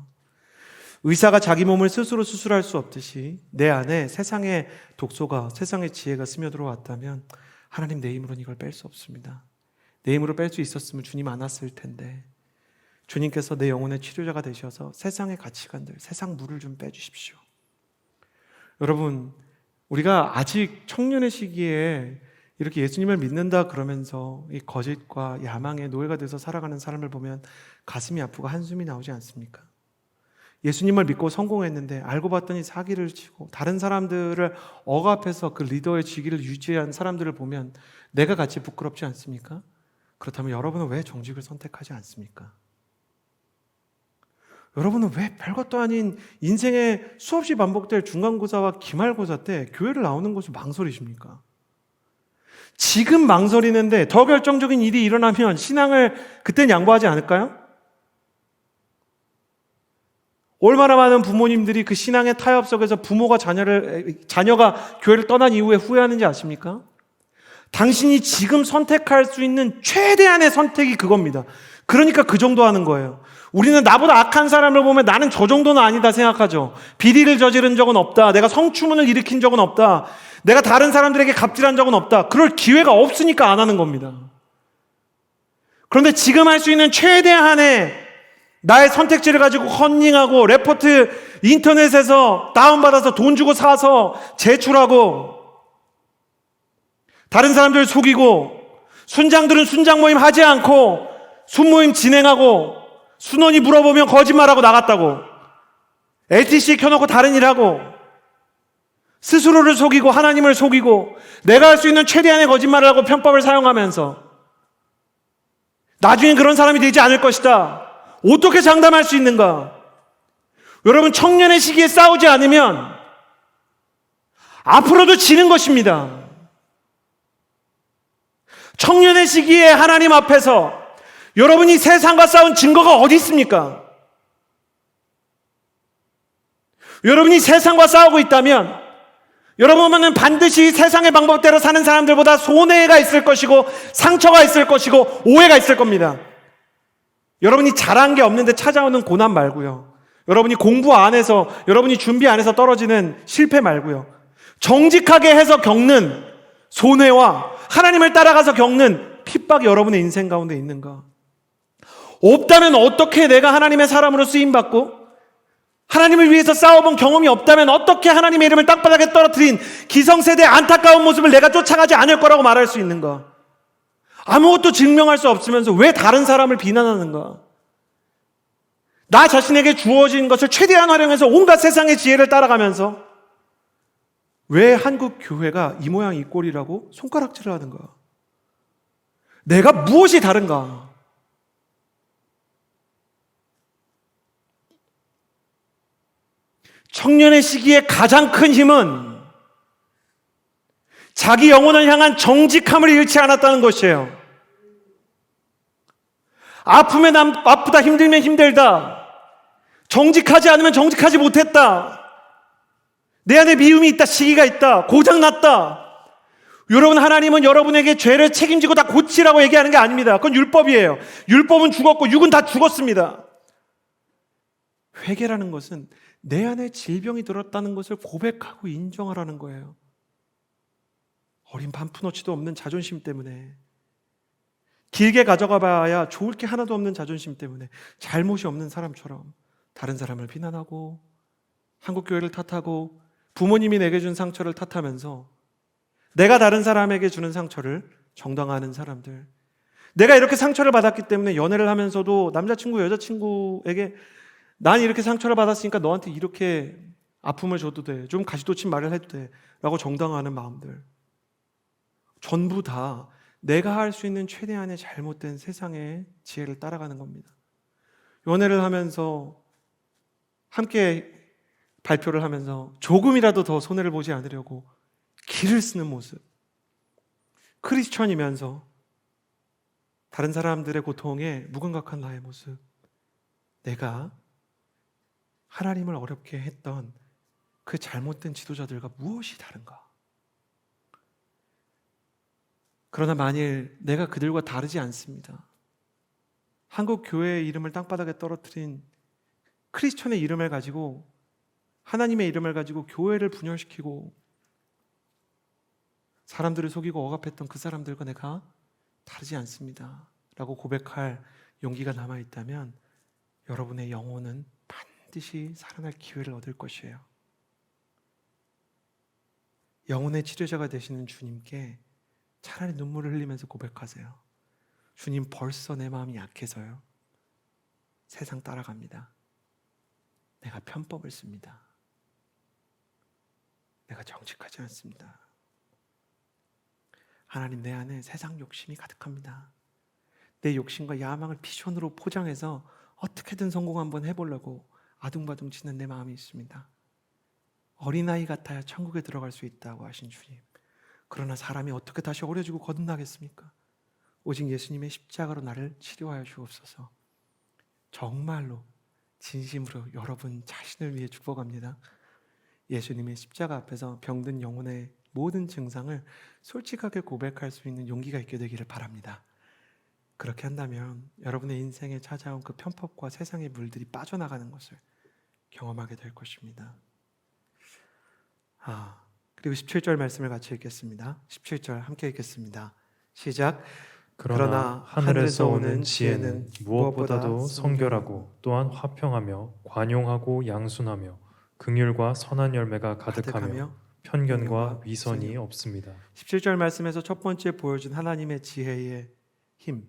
의사가 자기 몸을 스스로 수술할 수 없듯이 내 안에 세상의 독소가, 세상의 지혜가 스며들어왔다면 하나님 내 힘으로는 이걸 뺄 수 없습니다. 내 힘으로 뺄 수 있었으면 주님 안 왔을 텐데 주님께서 내 영혼의 치료자가 되셔서 세상의 가치관들, 세상 물을 좀 빼주십시오. 여러분, 우리가 아직 청년의 시기에 이렇게 예수님을 믿는다 그러면서 이 거짓과 야망의 노예가 돼서 살아가는 사람을 보면 가슴이 아프고 한숨이 나오지 않습니까? 예수님을 믿고 성공했는데 알고 봤더니 사기를 치고 다른 사람들을 억압해서 그 리더의 직위를 유지한 사람들을 보면 내가 같이 부끄럽지 않습니까? 그렇다면 여러분은 왜 정직을 선택하지 않습니까? 여러분은 왜 별것도 아닌 인생에 수없이 반복될 중간고사와 기말고사 때 교회를 나오는 것을 망설이십니까? 지금 망설이는데 더 결정적인 일이 일어나면 신앙을 그때는 양보하지 않을까요? 얼마나 많은 부모님들이 그 신앙의 타협 속에서 부모가 자녀가 교회를 떠난 이후에 후회하는지 아십니까? 당신이 지금 선택할 수 있는 최대한의 선택이 그겁니다. 그러니까 그 정도 하는 거예요. 우리는 나보다 악한 사람을 보면 나는 저 정도는 아니다 생각하죠. 비리를 저지른 적은 없다. 내가 성추문을 일으킨 적은 없다. 내가 다른 사람들에게 갑질한 적은 없다. 그럴 기회가 없으니까 안 하는 겁니다. 그런데 지금 할 수 있는 최대한의 나의 선택지를 가지고 헌팅하고 레포트 인터넷에서 다운받아서 돈 주고 사서 제출하고 다른 사람들 속이고 순장들은 순장 모임 하지 않고 순모임 진행하고 순원이 물어보면 거짓말하고 나갔다고 LTC 켜놓고 다른 일하고 스스로를 속이고 하나님을 속이고 내가 할 수 있는 최대한의 거짓말을 하고 편법을 사용하면서 나중에 그런 사람이 되지 않을 것이다. 어떻게 장담할 수 있는가? 여러분, 청년의 시기에 싸우지 않으면 앞으로도 지는 것입니다. 청년의 시기에 하나님 앞에서 여러분이 세상과 싸운 증거가 어디 있습니까? 여러분이 세상과 싸우고 있다면 여러분은 반드시 세상의 방법대로 사는 사람들보다 손해가 있을 것이고 상처가 있을 것이고 오해가 있을 겁니다. 여러분이 잘한 게 없는데 찾아오는 고난 말고요. 여러분이 공부 안 해서, 여러분이 준비 안 해서 떨어지는 실패 말고요. 정직하게 해서 겪는 손해와 하나님을 따라가서 겪는 핍박이 여러분의 인생 가운데 있는가? 없다면 어떻게 내가 하나님의 사람으로 쓰임받고 하나님을 위해서 싸워본 경험이 없다면 어떻게 하나님의 이름을 땅바닥에 떨어뜨린 기성세대의 안타까운 모습을 내가 쫓아가지 않을 거라고 말할 수 있는가? 아무것도 증명할 수 없으면서 왜 다른 사람을 비난하는가? 나 자신에게 주어진 것을 최대한 활용해서 온갖 세상의 지혜를 따라가면서 왜 한국 교회가 이 모양 이 꼴이라고 손가락질을 하는가? 내가 무엇이 다른가? 청년의 시기에 가장 큰 힘은 자기 영혼을 향한 정직함을 잃지 않았다는 것이에요. 아프면 아프다, 힘들면 힘들다. 정직하지 않으면 정직하지 못했다. 내 안에 미움이 있다, 시기가 있다, 고장났다. 여러분, 하나님은 여러분에게 죄를 책임지고 다 고치라고 얘기하는 게 아닙니다. 그건 율법이에요. 율법은 죽었고 육은 다 죽었습니다. 회개라는 것은 내 안에 질병이 들었다는 것을 고백하고 인정하라는 거예요. 어린 반푼어치도 없는 자존심 때문에, 길게 가져가 봐야 좋을 게 하나도 없는 자존심 때문에 잘못이 없는 사람처럼 다른 사람을 비난하고 한국교회를 탓하고 부모님이 내게 준 상처를 탓하면서 내가 다른 사람에게 주는 상처를 정당화하는 사람들, 내가 이렇게 상처를 받았기 때문에 연애를 하면서도 남자친구, 여자친구에게 난 이렇게 상처를 받았으니까 너한테 이렇게 아픔을 줘도 돼, 좀 가시돋친 말을 해도 돼 라고 정당화하는 마음들, 전부 다 내가 할 수 있는 최대한의 잘못된 세상의 지혜를 따라가는 겁니다. 연애를 하면서 함께 발표를 하면서 조금이라도 더 손해를 보지 않으려고 기를 쓰는 모습, 크리스천이면서 다른 사람들의 고통에 무감각한 나의 모습, 내가 하나님을 어렵게 했던 그 잘못된 지도자들과 무엇이 다른가? 그러나 만일 내가 그들과 다르지 않습니다. 한국 교회의 이름을 땅바닥에 떨어뜨린 크리스천의 이름을 가지고, 하나님의 이름을 가지고 교회를 분열시키고 사람들을 속이고 억압했던 그 사람들과 내가 다르지 않습니다 라고 고백할 용기가 남아있다면 여러분의 영혼은 반드시 살아날 기회를 얻을 것이에요. 영혼의 치료자가 되시는 주님께 차라리 눈물을 흘리면서 고백하세요. 주님, 벌써 내 마음이 약해서요, 세상 따라갑니다. 내가 편법을 씁니다. 내가 정직하지 않습니다. 하나님, 내 안에 세상 욕심이 가득합니다. 내 욕심과 야망을 비전으로 포장해서 어떻게든 성공 한번 해보려고 아둥바둥 치는 내 마음이 있습니다. 어린아이 같아야 천국에 들어갈 수 있다고 하신 주님, 그러나 사람이 어떻게 다시 어려지고 거듭나겠습니까? 오직 예수님의 십자가로 나를 치료하여 주옵소서. 정말로 진심으로 여러분 자신을 위해 축복합니다. 예수님의 십자가 앞에서 병든 영혼의 모든 증상을 솔직하게 고백할 수 있는 용기가 있게 되기를 바랍니다. 그렇게 한다면 여러분의 인생에 찾아온 그 편법과 세상의 물들이 빠져나가는 것을 경험하게 될 것입니다. 그리고 17절 말씀을 같이 읽겠습니다. 17절 함께 읽겠습니다. 시작.
그러나 하늘에서 오는 지혜는 무엇보다도 성결하고 또한 화평하며 관용하고 양순하며 긍휼과 선한 열매가 가득하며 편견과 위선이 없습니다.
17절 말씀에서 첫 번째 보여준 하나님의 지혜의 힘,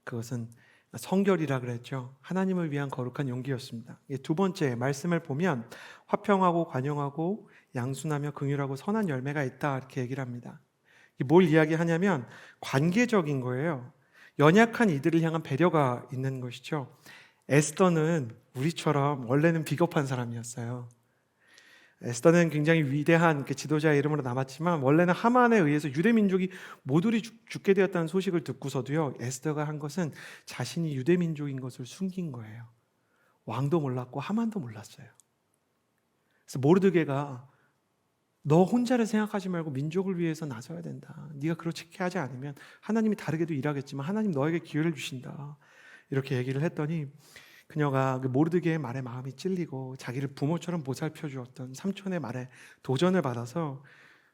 그것은 성결이라 그랬죠. 하나님을 위한 거룩한 용기였습니다. 두 번째 말씀을 보면 화평하고 관용하고 양순하며 긍휼하고 선한 열매가 있다, 이렇게 얘기를 합니다. 뭘 이야기하냐면 관계적인 거예요. 연약한 이들을 향한 배려가 있는 것이죠. 에스더는 우리처럼 원래는 비겁한 사람이었어요. 에스더는 굉장히 위대한 지도자의 이름으로 남았지만 원래는 하만에 의해서 유대 민족이 모조리 죽게 되었다는 소식을 듣고서도요, 에스더가 한 것은 자신이 유대 민족인 것을 숨긴 거예요. 왕도 몰랐고 하만도 몰랐어요. 그래서 모르드게가 너 혼자를 생각하지 말고 민족을 위해서 나서야 된다. 네가 그렇게 하지 않으면 하나님이 다르게도 일하겠지만 하나님 너에게 기회를 주신다. 이렇게 얘기를 했더니 그녀가 그 모르드게의 말에 마음이 찔리고 자기를 부모처럼 보살펴 주었던 삼촌의 말에 도전을 받아서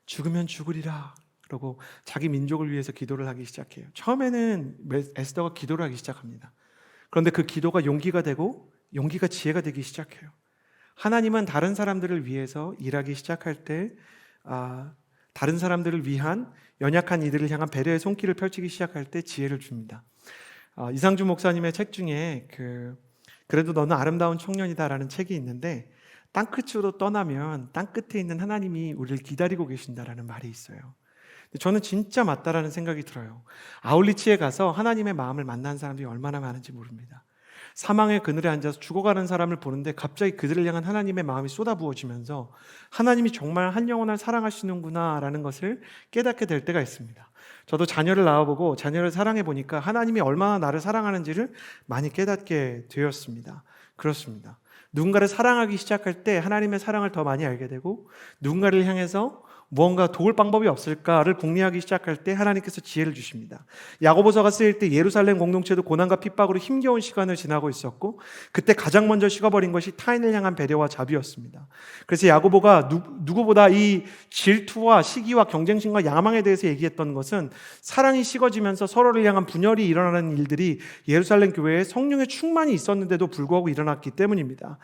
죽으면 죽으리라 그러고 자기 민족을 위해서 기도를 하기 시작해요. 처음에는 에스더가 기도를 하기 시작합니다. 그런데 그 기도가 용기가 되고 용기가 지혜가 되기 시작해요. 하나님은 다른 사람들을 위해서 일하기 시작할 때 다른 사람들을 위한 연약한 이들을 향한 배려의 손길을 펼치기 시작할 때 지혜를 줍니다. 이상주 목사님의 책 중에 그래도 너는 아름다운 청년이다라는 책이 있는데 땅끝으로 떠나면 땅끝에 있는 하나님이 우리를 기다리고 계신다라는 말이 있어요. 저는 진짜 맞다라는 생각이 들어요. 아울리치에 가서 하나님의 마음을 만난 사람들이 얼마나 많은지 모릅니다. 사망의 그늘에 앉아서 죽어가는 사람을 보는데 갑자기 그들을 향한 하나님의 마음이 쏟아부어지면서 하나님이 정말 한 영혼을 사랑하시는구나 라는 것을 깨닫게 될 때가 있습니다. 저도 자녀를 낳아보고 자녀를 사랑해 보니까 하나님이 얼마나 나를 사랑하는지를 많이 깨닫게 되었습니다. 그렇습니다. 누군가를 사랑하기 시작할 때 하나님의 사랑을 더 많이 알게 되고 누군가를 향해서 무언가 도울 방법이 없을까를 궁리하기 시작할 때 하나님께서 지혜를 주십니다. 야고보서가 쓰일 때 예루살렘 공동체도 고난과 핍박으로 힘겨운 시간을 지나고 있었고 그때 가장 먼저 식어버린 것이 타인을 향한 배려와 자비였습니다. 그래서 야고보가 누구보다 이 질투와 시기와 경쟁심과 야망에 대해서 얘기했던 것은 사랑이 식어지면서 서로를 향한 분열이 일어나는 일들이 예루살렘 교회에 성령의 충만이 있었는데도 불구하고 일어났기 때문입니다.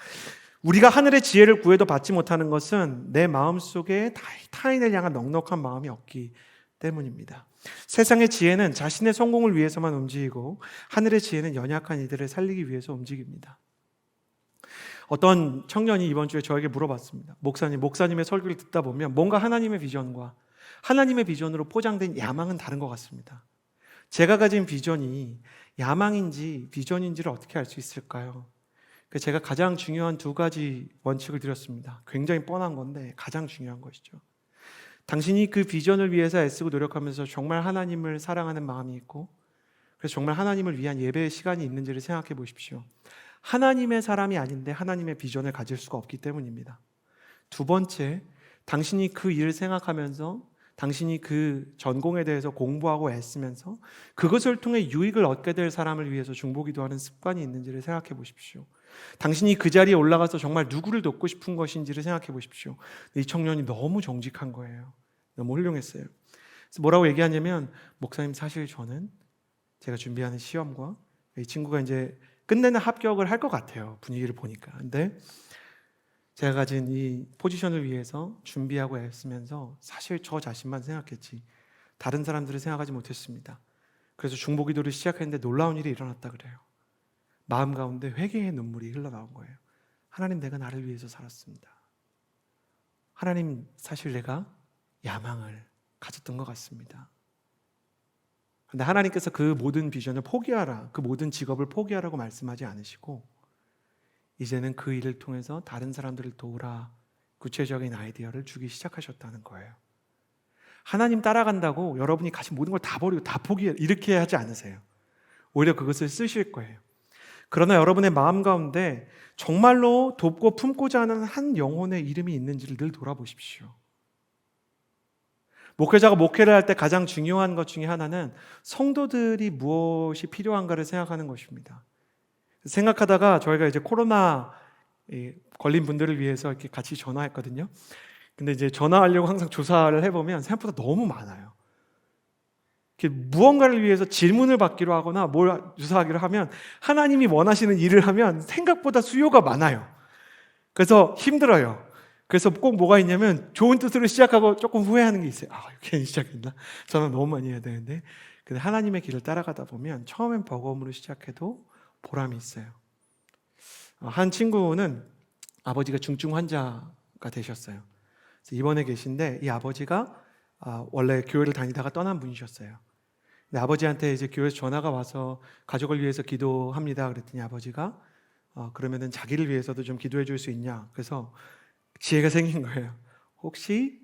우리가 하늘의 지혜를 구해도 받지 못하는 것은 내 마음속에 타인을 향한 넉넉한 마음이 없기 때문입니다. 세상의 지혜는 자신의 성공을 위해서만 움직이고 하늘의 지혜는 연약한 이들을 살리기 위해서 움직입니다. 어떤 청년이 이번 주에 저에게 물어봤습니다. 목사님의 설교를 듣다 보면 뭔가 하나님의 비전과 하나님의 비전으로 포장된 야망은 다른 것 같습니다. 제가 가진 비전이 야망인지 비전인지를 어떻게 알 수 있을까요? 제가 가장 중요한 두 가지 원칙을 드렸습니다. 굉장히 뻔한 건데 가장 중요한 것이죠. 당신이 그 비전을 위해서 애쓰고 노력하면서 정말 하나님을 사랑하는 마음이 있고 그래서 정말 하나님을 위한 예배의 시간이 있는지를 생각해 보십시오. 하나님의 사람이 아닌데 하나님의 비전을 가질 수가 없기 때문입니다. 두 번째, 당신이 그 일을 생각하면서 당신이 그 전공에 대해서 공부하고 애쓰면서 그것을 통해 유익을 얻게 될 사람을 위해서 중보기도하는 습관이 있는지를 생각해 보십시오. 당신이 그 자리에 올라가서 정말 누구를 돕고 싶은 것인지를 생각해 보십시오. 이 청년이 너무 정직한 거예요. 너무 훌륭했어요. 그래서 뭐라고 얘기하냐면 목사님 사실 저는 제가 준비하는 시험과 이 친구가 이제 끝내는 합격을 할 것 같아요. 분위기를 보니까. 근데 제가 가진 이 포지션을 위해서 준비하고 애쓰면서 사실 저 자신만 생각했지 다른 사람들을 생각하지 못했습니다. 그래서 중보기도를 시작했는데 놀라운 일이 일어났다 그래요. 마음 가운데 회개의 눈물이 흘러나온 거예요. 하나님, 내가 나를 위해서 살았습니다. 하나님, 사실 내가 야망을 가졌던 것 같습니다. 그런데 하나님께서 그 모든 비전을 포기하라, 그 모든 직업을 포기하라고 말씀하지 않으시고 이제는 그 일을 통해서 다른 사람들을 도우라 구체적인 아이디어를 주기 시작하셨다는 거예요. 하나님 따라간다고 여러분이 가진 모든 걸 다 버리고 다 포기해 이렇게 하지 않으세요. 오히려 그것을 쓰실 거예요. 그러나 여러분의 마음 가운데 정말로 돕고 품고자 하는 한 영혼의 이름이 있는지를 늘 돌아보십시오. 목회자가 목회를 할 때 가장 중요한 것 중에 하나는 성도들이 무엇이 필요한가를 생각하는 것입니다. 생각하다가 저희가 이제 코로나 걸린 분들을 위해서 이렇게 같이 전화했거든요. 근데 이제 전화하려고 항상 조사를 해보면 생각보다 너무 많아요. 무언가를 위해서 질문을 받기로 하거나 뭘 조사하기로 하면 하나님이 원하시는 일을 하면 생각보다 수요가 많아요. 그래서 힘들어요. 그래서 꼭 뭐가 있냐면 좋은 뜻으로 시작하고 조금 후회하는 게 있어요. 괜히 시작했나? 저는 너무 많이 해야 되는데. 근데 하나님의 길을 따라가다 보면 처음엔 버거움으로 시작해도 보람이 있어요. 한 친구는 아버지가 중증 환자가 되셨어요. 그래서 입원해 계신데 이 아버지가 원래 교회를 다니다가 떠난 분이셨어요. 근데 아버지한테 이제 교회에서 전화가 와서 가족을 위해서 기도합니다. 그랬더니 아버지가 그러면은 자기를 위해서도 좀 기도해 줄 수 있냐? 그래서 지혜가 생긴 거예요. 혹시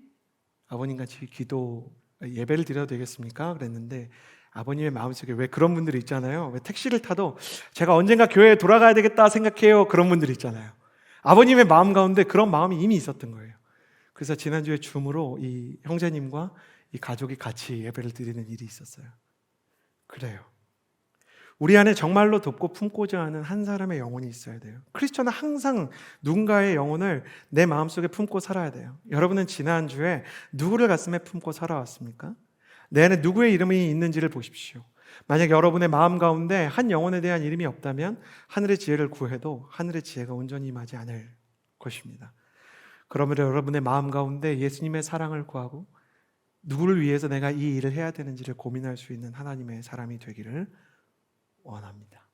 아버님 같이 예배를 드려도 되겠습니까? 그랬는데 아버님의 마음속에 왜 그런 분들이 있잖아요. 왜 택시를 타도 제가 언젠가 교회에 돌아가야 되겠다 생각해요. 그런 분들이 있잖아요. 아버님의 마음 가운데 그런 마음이 이미 있었던 거예요. 그래서 지난주에 줌으로 이 형제님과 이 가족이 같이 예배를 드리는 일이 있었어요. 그래요. 우리 안에 정말로 돕고 품고자 하는 한 사람의 영혼이 있어야 돼요. 크리스천은 항상 누군가의 영혼을 내 마음속에 품고 살아야 돼요. 여러분은 지난주에 누구를 가슴에 품고 살아왔습니까? 내 안에 누구의 이름이 있는지를 보십시오. 만약 여러분의 마음 가운데 한 영혼에 대한 이름이 없다면 하늘의 지혜를 구해도 하늘의 지혜가 온전히 임하지 않을 것입니다. 그러므로 여러분의 마음 가운데 예수님의 사랑을 구하고 누구를 위해서 내가 이 일을 해야 되는지를 고민할 수 있는 하나님의 사람이 되기를 원합니다.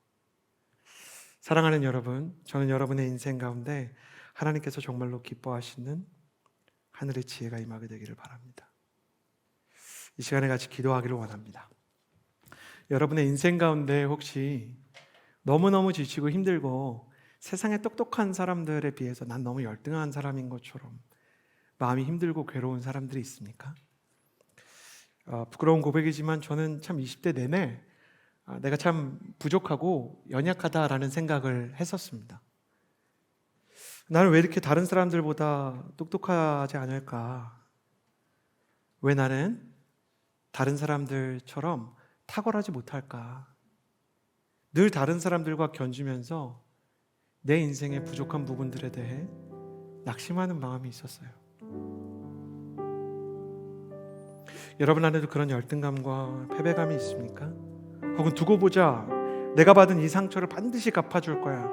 사랑하는 여러분, 저는 여러분의 인생 가운데 하나님께서 정말로 기뻐하시는 하늘의 지혜가 임하게 되기를 바랍니다. 이 시간에 같이 기도하기를 원합니다. 여러분의 인생 가운데 혹시 너무너무 지치고 힘들고 세상에 똑똑한 사람들에 비해서 난 너무 열등한 사람인 것처럼 마음이 힘들고 괴로운 사람들이 있습니까? 부끄러운 고백이지만 저는 참 20대 내내 내가 참 부족하고 연약하다라는 생각을 했었습니다. 나는 왜 이렇게 다른 사람들보다 똑똑하지 않을까? 왜 나는 다른 사람들처럼 탁월하지 못할까? 늘 다른 사람들과 견주면서 내 인생의 부족한 부분들에 대해 낙심하는 마음이 있었어요. 여러분 안에도 그런 열등감과 패배감이 있습니까? 혹은 두고 보자, 내가 받은 이 상처를 반드시 갚아줄 거야,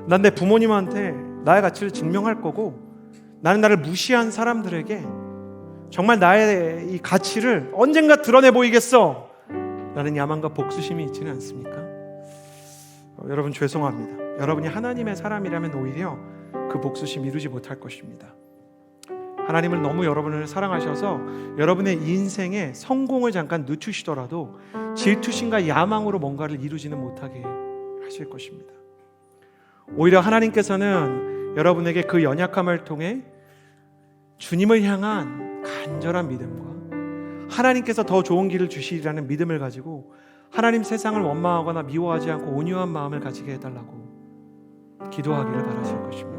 난 내 부모님한테 나의 가치를 증명할 거고, 나는 나를 무시한 사람들에게 정말 나의 이 가치를 언젠가 드러내 보이겠어 라는 야망과 복수심이 있지는 않습니까? 여러분 죄송합니다. 여러분이 하나님의 사람이라면 오히려 그 복수심 이루지 못할 것입니다. 하나님을 너무 여러분을 사랑하셔서 여러분의 인생에 성공을 잠깐 늦추시더라도 질투심과 야망으로 뭔가를 이루지는 못하게 하실 것입니다. 오히려 하나님께서는 여러분에게 그 연약함을 통해 주님을 향한 간절한 믿음과 하나님께서 더 좋은 길을 주시리라는 믿음을 가지고 하나님 세상을 원망하거나 미워하지 않고 온유한 마음을 가지게 해달라고 기도하기를 바라실 것입니다.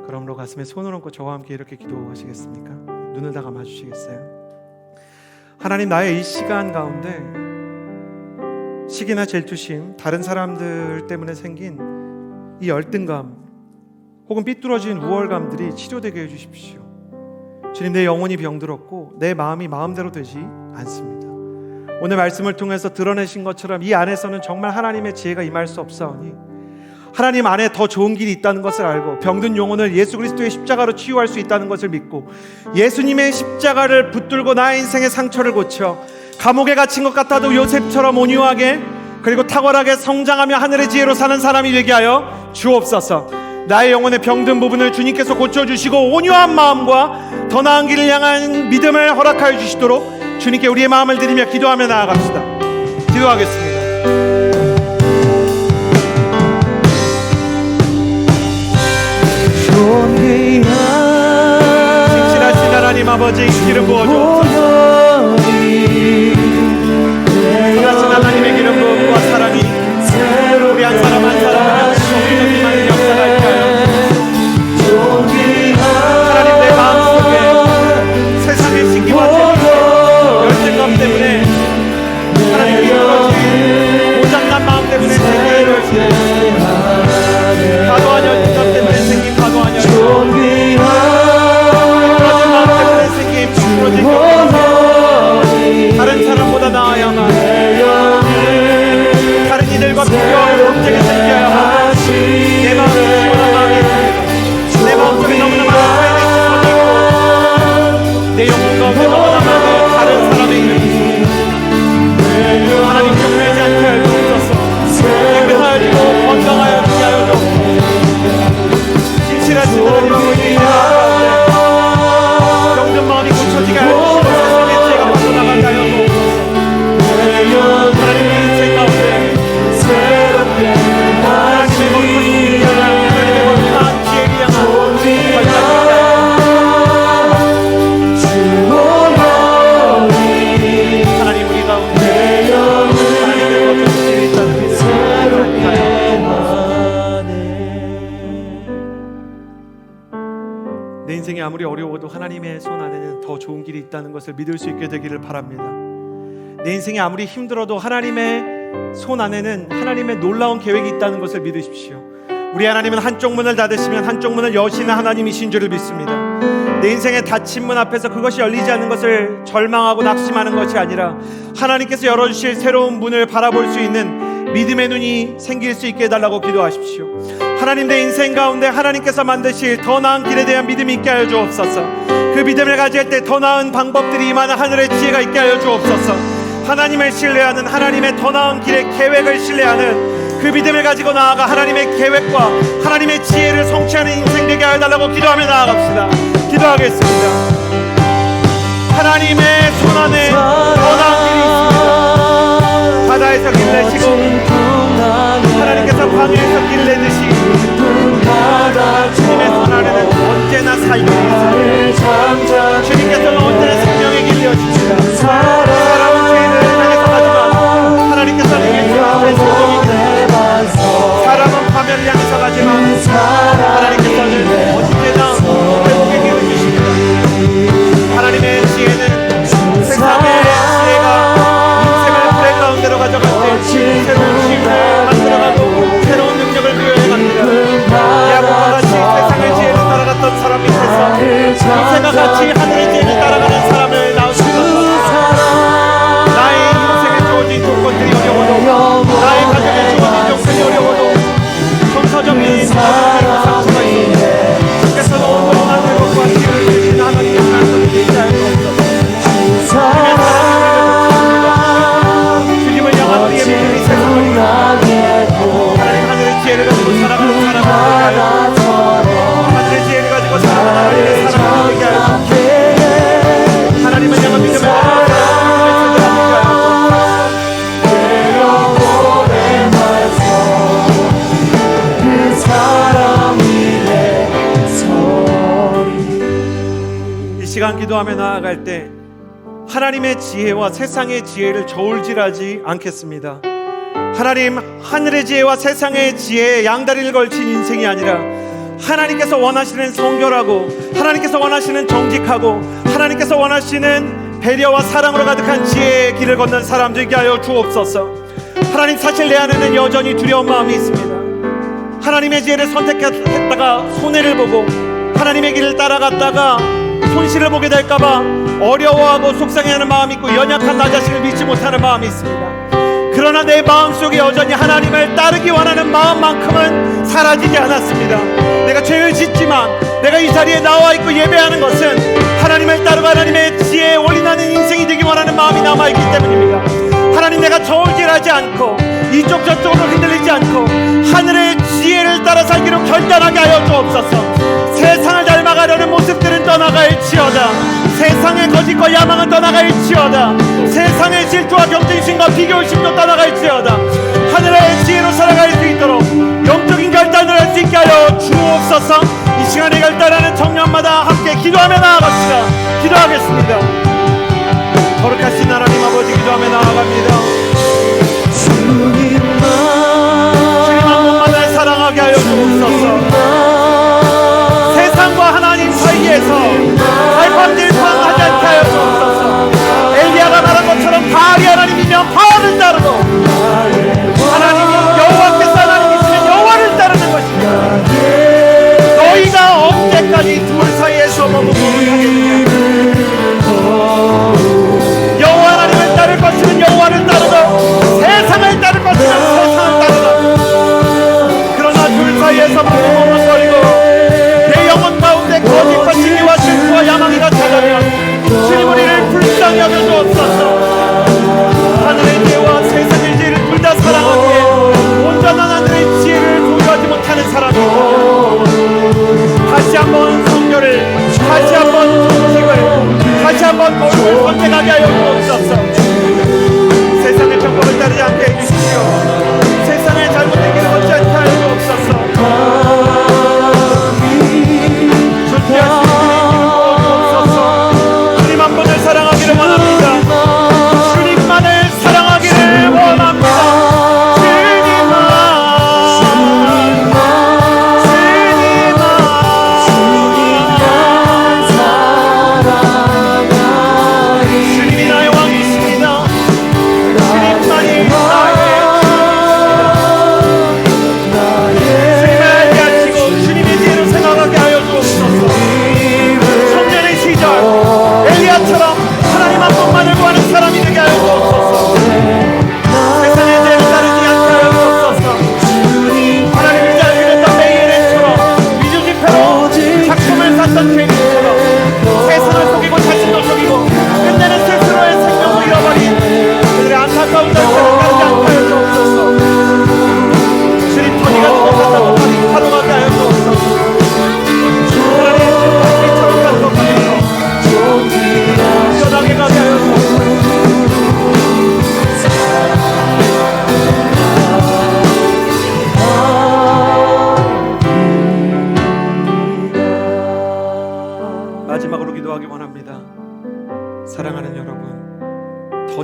그러므로 가슴에 손을 얹고 저와 함께 이렇게 기도하시겠습니까? 눈을 다 감아주시겠어요? 하나님, 나의 이 시간 가운데 시기나 질투심, 다른 사람들 때문에 생긴 이 열등감 혹은 삐뚤어진 우월감들이 치료되게 해주십시오. 주님, 내 영혼이 병들었고 내 마음이 마음대로 되지 않습니다. 오늘 말씀을 통해서 드러내신 것처럼 이 안에서는 정말 하나님의 지혜가 임할 수 없사오니 하나님 안에 더 좋은 길이 있다는 것을 알고 병든 영혼을 예수 그리스도의 십자가로 치유할 수 있다는 것을 믿고 예수님의 십자가를 붙들고 나의 인생의 상처를 고쳐 감옥에 갇힌 것 같아도 요셉처럼 온유하게 그리고 탁월하게 성장하며 하늘의 지혜로 사는 사람이 되게 하여 주옵소서. 나의 영혼의 병든 부분을 주님께서 고쳐주시고 온유한 마음과 더 나은 길을 향한 믿음을 허락하여 주시도록 주님께 우리의 마음을 드리며 기도하며 나아갑시다. 기도하겠습니다. 신실하신 하나님 아버지, 기름 부어주옵소서. 신실하신 하나님의 기름 부음과 사랑이 우리 한 사람 한 사람을 성령이 많은 역사가 있게 하여 하나님, 내 마음속에 세상의 시기와 재미와 열등감 때문에 하나님 미끄러진 고장난 마음 때문에 생긴 과도한 열등감 때문에 생긴 과도한 열등감, 미끄러진 마음 때문에 생긴 미끄러진 다른 사람 아무리 어려워도 하나님의 손 안에는 더 좋은 길이 있다는 것을 믿을 수 있게 되기를 바랍니다. 내 인생이 아무리 힘들어도 하나님의 손 안에는 하나님의 놀라운 계획이 있다는 것을 믿으십시오. 우리 하나님은 한쪽 문을 닫으시면 한쪽 문을 여시는 하나님이신 줄을 믿습니다. 내 인생의 닫힌 문 앞에서 그것이 열리지 않는 것을 절망하고 낙심하는 것이 아니라 하나님께서 열어주실 새로운 문을 바라볼 수 있는 믿음의 눈이 생길 수 있게 해달라고 기도하십시오. 하나님, 내 인생 가운데 하나님께서 만드실 더 나은 길에 대한 믿음이 있게 하여 주옵소서. 그 믿음을 가질 때 더 나은 방법들이 임하는 하늘의 지혜가 있게 하여 주옵소서. 하나님을 신뢰하는, 하나님의 더 나은 길의 계획을 신뢰하는 그 믿음을 가지고 나아가 하나님의 계획과 하나님의 지혜를 성취하는 인생 되게 하여 달라고 기도하며 나아갑시다. 기도하겠습니다. 하나님의 손 안에 더 나은 길이 있습니다. 바다에서 길 내시고 하나님께서 광야에서 길 내듯이 주님의 손 안에는 언제나 사역이 있습니다. 주님께서는 언제나 생명의 길이 되어주십니다. 사람은 죄인을 향해서 가지만 하나님께서 내게 주님의 생명의 길이, 사람은 파멸을 향해서 가지만 하나님께서는 언제나 회복의 길을 주십니다. 하나님의 지혜는 세상의 지혜가 인생을 불의 가운데로 가져갈 때 새로운 시간을 만들어가고 새로운 능력을 부여해 갑니다. 야곱과 같이 세상의 지혜를 따라갔던 사람 밑에서 모세가 같이 하늘의 지혜를 따라가는 사람을 낳으셨습니다. 나의 인생에 주어진 조건들이 어려워도, 나의 가정에 주어진 조건이 어려워도 정서적인 상처가 있습니다. 주께서는 온전한 회복과 지혜를 주시는 하나님의 말씀을 기대할 수 없어서 주님을 향한 우리의 믿음이 세상을 이루고 하나님 하늘의 지혜를 가지고 살아가는 사람을 되게 하여 주옵소서. 하늘의 지혜를 가지고 살아가는 하나님의 사람을 되게 하여 주옵소서. 하나님을 향한 믿음을 가지고 살아가는 사람을 되게 하여 주옵소서. 이 시간 기도하며 나아갈 때 하나님의 지혜와 세상의 지혜를 저울질하지 않겠습니다. 하나님, 하늘의 지혜와 세상의 지혜에 양다리를 걸친 인생이 아니라 하나님께서 원하시는 성결하고 하나님께서 원하시는 정직하고 하나님께서 원하시는 배려와 사랑으로 가득한 지혜의 길을 걷는 사람 되게 하여 주옵소서. 하나님, 사실 내 안에는 여전히 두려운 마음이 있습니다. 하나님의 지혜를 선택했다가 손해를 보고 하나님의 길을 따라갔다가 손실을 보게 될까봐 어려워하고 속상해하는 마음이 있고 연약한 나 자신을 믿지 못하는 마음이 있습니다. 그러나 내 마음속에 여전히 하나님을 따르기 원하는 마음만큼은 사라지지 않았습니다. 내가 죄를 짓지만 내가 이 자리에 나와 있고 예배하는 것은 하나님을 따르고 하나님의 지혜에 올인하는 인생이 되기 원하는 마음이 남아있기 때문입니다. 하나님, 내가 저울질하지 않고 이쪽 저쪽으로 흔들리지 않고 하늘의 지혜를 따라 살기로 결단하게 하여 주옵소서. 세상을 닮아가려는 모습들은 떠나갈지어다. 세상의 거짓과 야망은 떠나갈지어다. 세상의 질투와 경쟁심과 비교심도 떠나갈지어다. 하늘의 지혜로 살아갈 수 있도록 영적인 결단을 할 수 있게 하여 주옵소서. 이 시간에 결단하는 청년마다 함께 기도하며 나아갑시다. 기도하겠습니다. 거룩하신 하나님 아버지, 기도하며 나아갑니다. 주님 한 분만을 사랑하게 하여 주옵소서. 세상과 하나님 사이에서 갈팡질팡하지 않게 하여 주옵소서. 엘리야가 말한 것처럼 바알이 하나님이면 바알을 따르고 하나님이 여호와께서 하나님이시면 여호와를 따르는 것입니다. 너희가 언제까지 둘 사이에서 머무고 하겠느냐. 여호와 하나님을 따를 것이면 여호와를 따르고 세상을 따를 것이면 세상을 따르고, 그러나 둘 사이에서 머뭇거리고 내 영혼 가운데 거짓과 진리와 질투와 야망이 갇혀가면 주님, 우리를 불쌍히 여겨 주옵소서. 하늘의 지혜와 세상의 지혜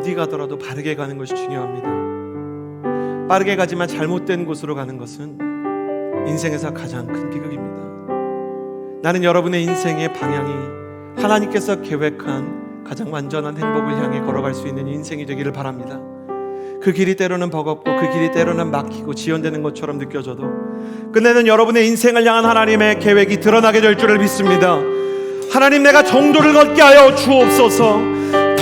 어디 가더라도 바르게 가는 것이 중요합니다. 빠르게 가지만 잘못된 곳으로 가는 것은 인생에서 가장 큰 비극입니다. 나는 여러분의 인생의 방향이 하나님께서 계획한 가장 완전한 행복을 향해 걸어갈 수 있는 인생이 되기를 바랍니다. 그 길이 때로는 버겁고 그 길이 때로는 막히고 지연되는 것처럼 느껴져도 끝내는 여러분의 인생을 향한 하나님의 계획이 드러나게 될 줄을 믿습니다. 하나님, 내가 정도를 걷게 하여 주옵소서.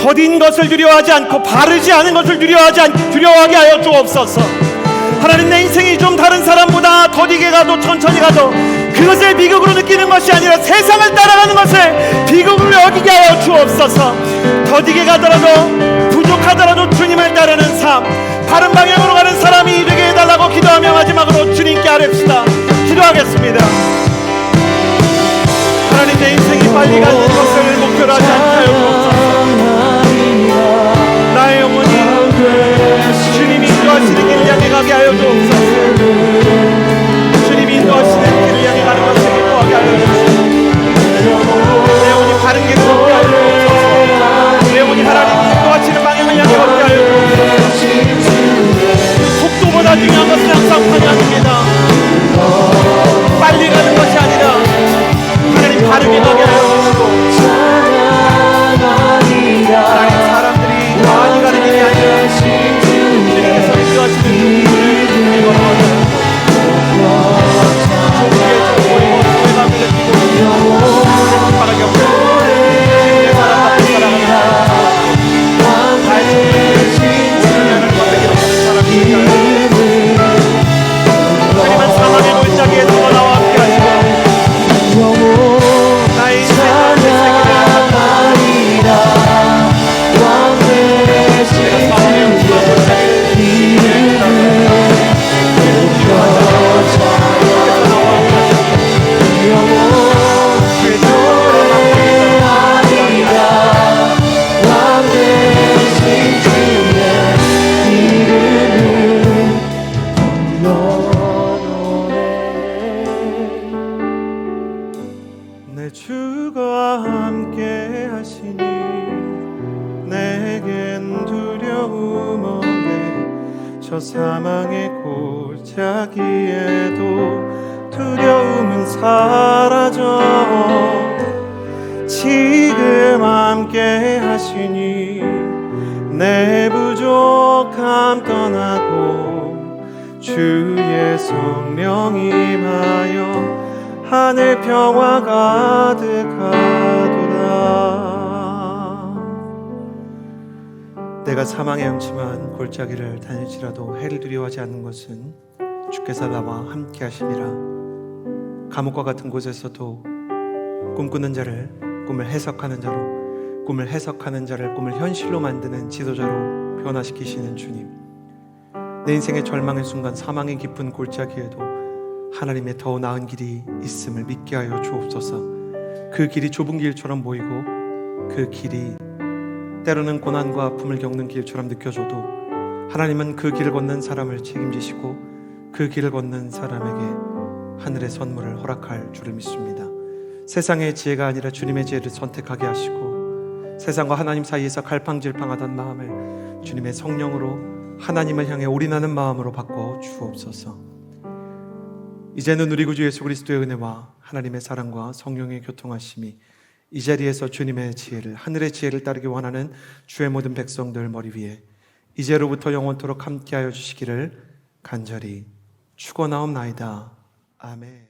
더딘 것을 두려워하지 않고 바르지 않은 것을 두려워하게 하여 주옵소서. 하나님, 내 인생이 좀 다른 사람보다 더디게 가도 천천히 가도 그것을 비극으로 느끼는 것이 아니라 세상을 따라가는 것을 비극으로 여기게 하여 주옵소서. 더디게 가더라도 부족하더라도 주님을 따르는 삶, 바른 방향으로 가는 사람이 되게 해달라고 기도하며 마지막으로 주님께 아뢰읍시다. 기도하겠습니다. 하나님, 내 인생이 빨리 가는 것을 목표로 하지 않게 하여 주옵소서. 나의 영혼이 주님이 인도하시는 길을 향해 가게 하여 주옵소서. 주님이 인도하시는 길을 향해 가는 것을 기뻐하게 하여 주옵소서. 내 영혼이 바른 길을 걷게 하여 주옵소서. 내 영혼이 하나님이 인도하시는 방향을 향해 걷게 하여 주옵소서. 속도보다 중요한 것은 항상 방향입니다. 빨리 가는 것이 아니라 하나님 바르게 가게 하여 주시고, 하나님 사람들이 많이 가는 길이 아니라 주님께서 인도하시는 길을 걸어가자. 소외감을 느끼고 행복하게 없고 주님의 사랑 앞에 살아가는 나의 주님을 건너기로 가는 사람이 되게 하여 주옵소서. 주님은 사망의 골짜기에서 나와 함께 하시고 나의 인생과 내 세계를 내 주가 함께 하시니 내겐 두려움 없네. 저 사망의 골짜기에도 두려움은 사라져. 지금 함께 하시니 내 부족함 떠나고 주의 성령 임하여 하늘 평화 가득하도다. 내가 사망에 험침한 골짜기를 다닐지라도 해를 두려워하지 않는 것은 주께서 나와 함께 하심이라. 감옥과 같은 곳에서도 꿈꾸는 자를 꿈을 해석하는 자로, 꿈을 해석하는 자를 꿈을 현실로 만드는 지도자로 변화시키시는 주님, 내 인생의 절망의 순간 사망의 깊은 골짜기에도 하나님의 더 나은 길이 있음을 믿게 하여 주옵소서. 그 길이 좁은 길처럼 보이고 그 길이 때로는 고난과 아픔을 겪는 길처럼 느껴져도 하나님은 그 길을 걷는 사람을 책임지시고 그 길을 걷는 사람에게 하늘의 선물을 허락할 줄을 믿습니다. 세상의 지혜가 아니라 주님의 지혜를 선택하게 하시고 세상과 하나님 사이에서 갈팡질팡하던 마음을 주님의 성령으로 하나님을 향해 올인하는 마음으로 바꿔 주옵소서. 이제는 우리 구주 예수 그리스도의 은혜와 하나님의 사랑과 성령의 교통하심이 이 자리에서 주님의 지혜를, 하늘의 지혜를 따르기 원하는 주의 모든 백성들 머리 위에 이제로부터 영원토록 함께하여 주시기를 간절히 축원하옵나이다. 아멘.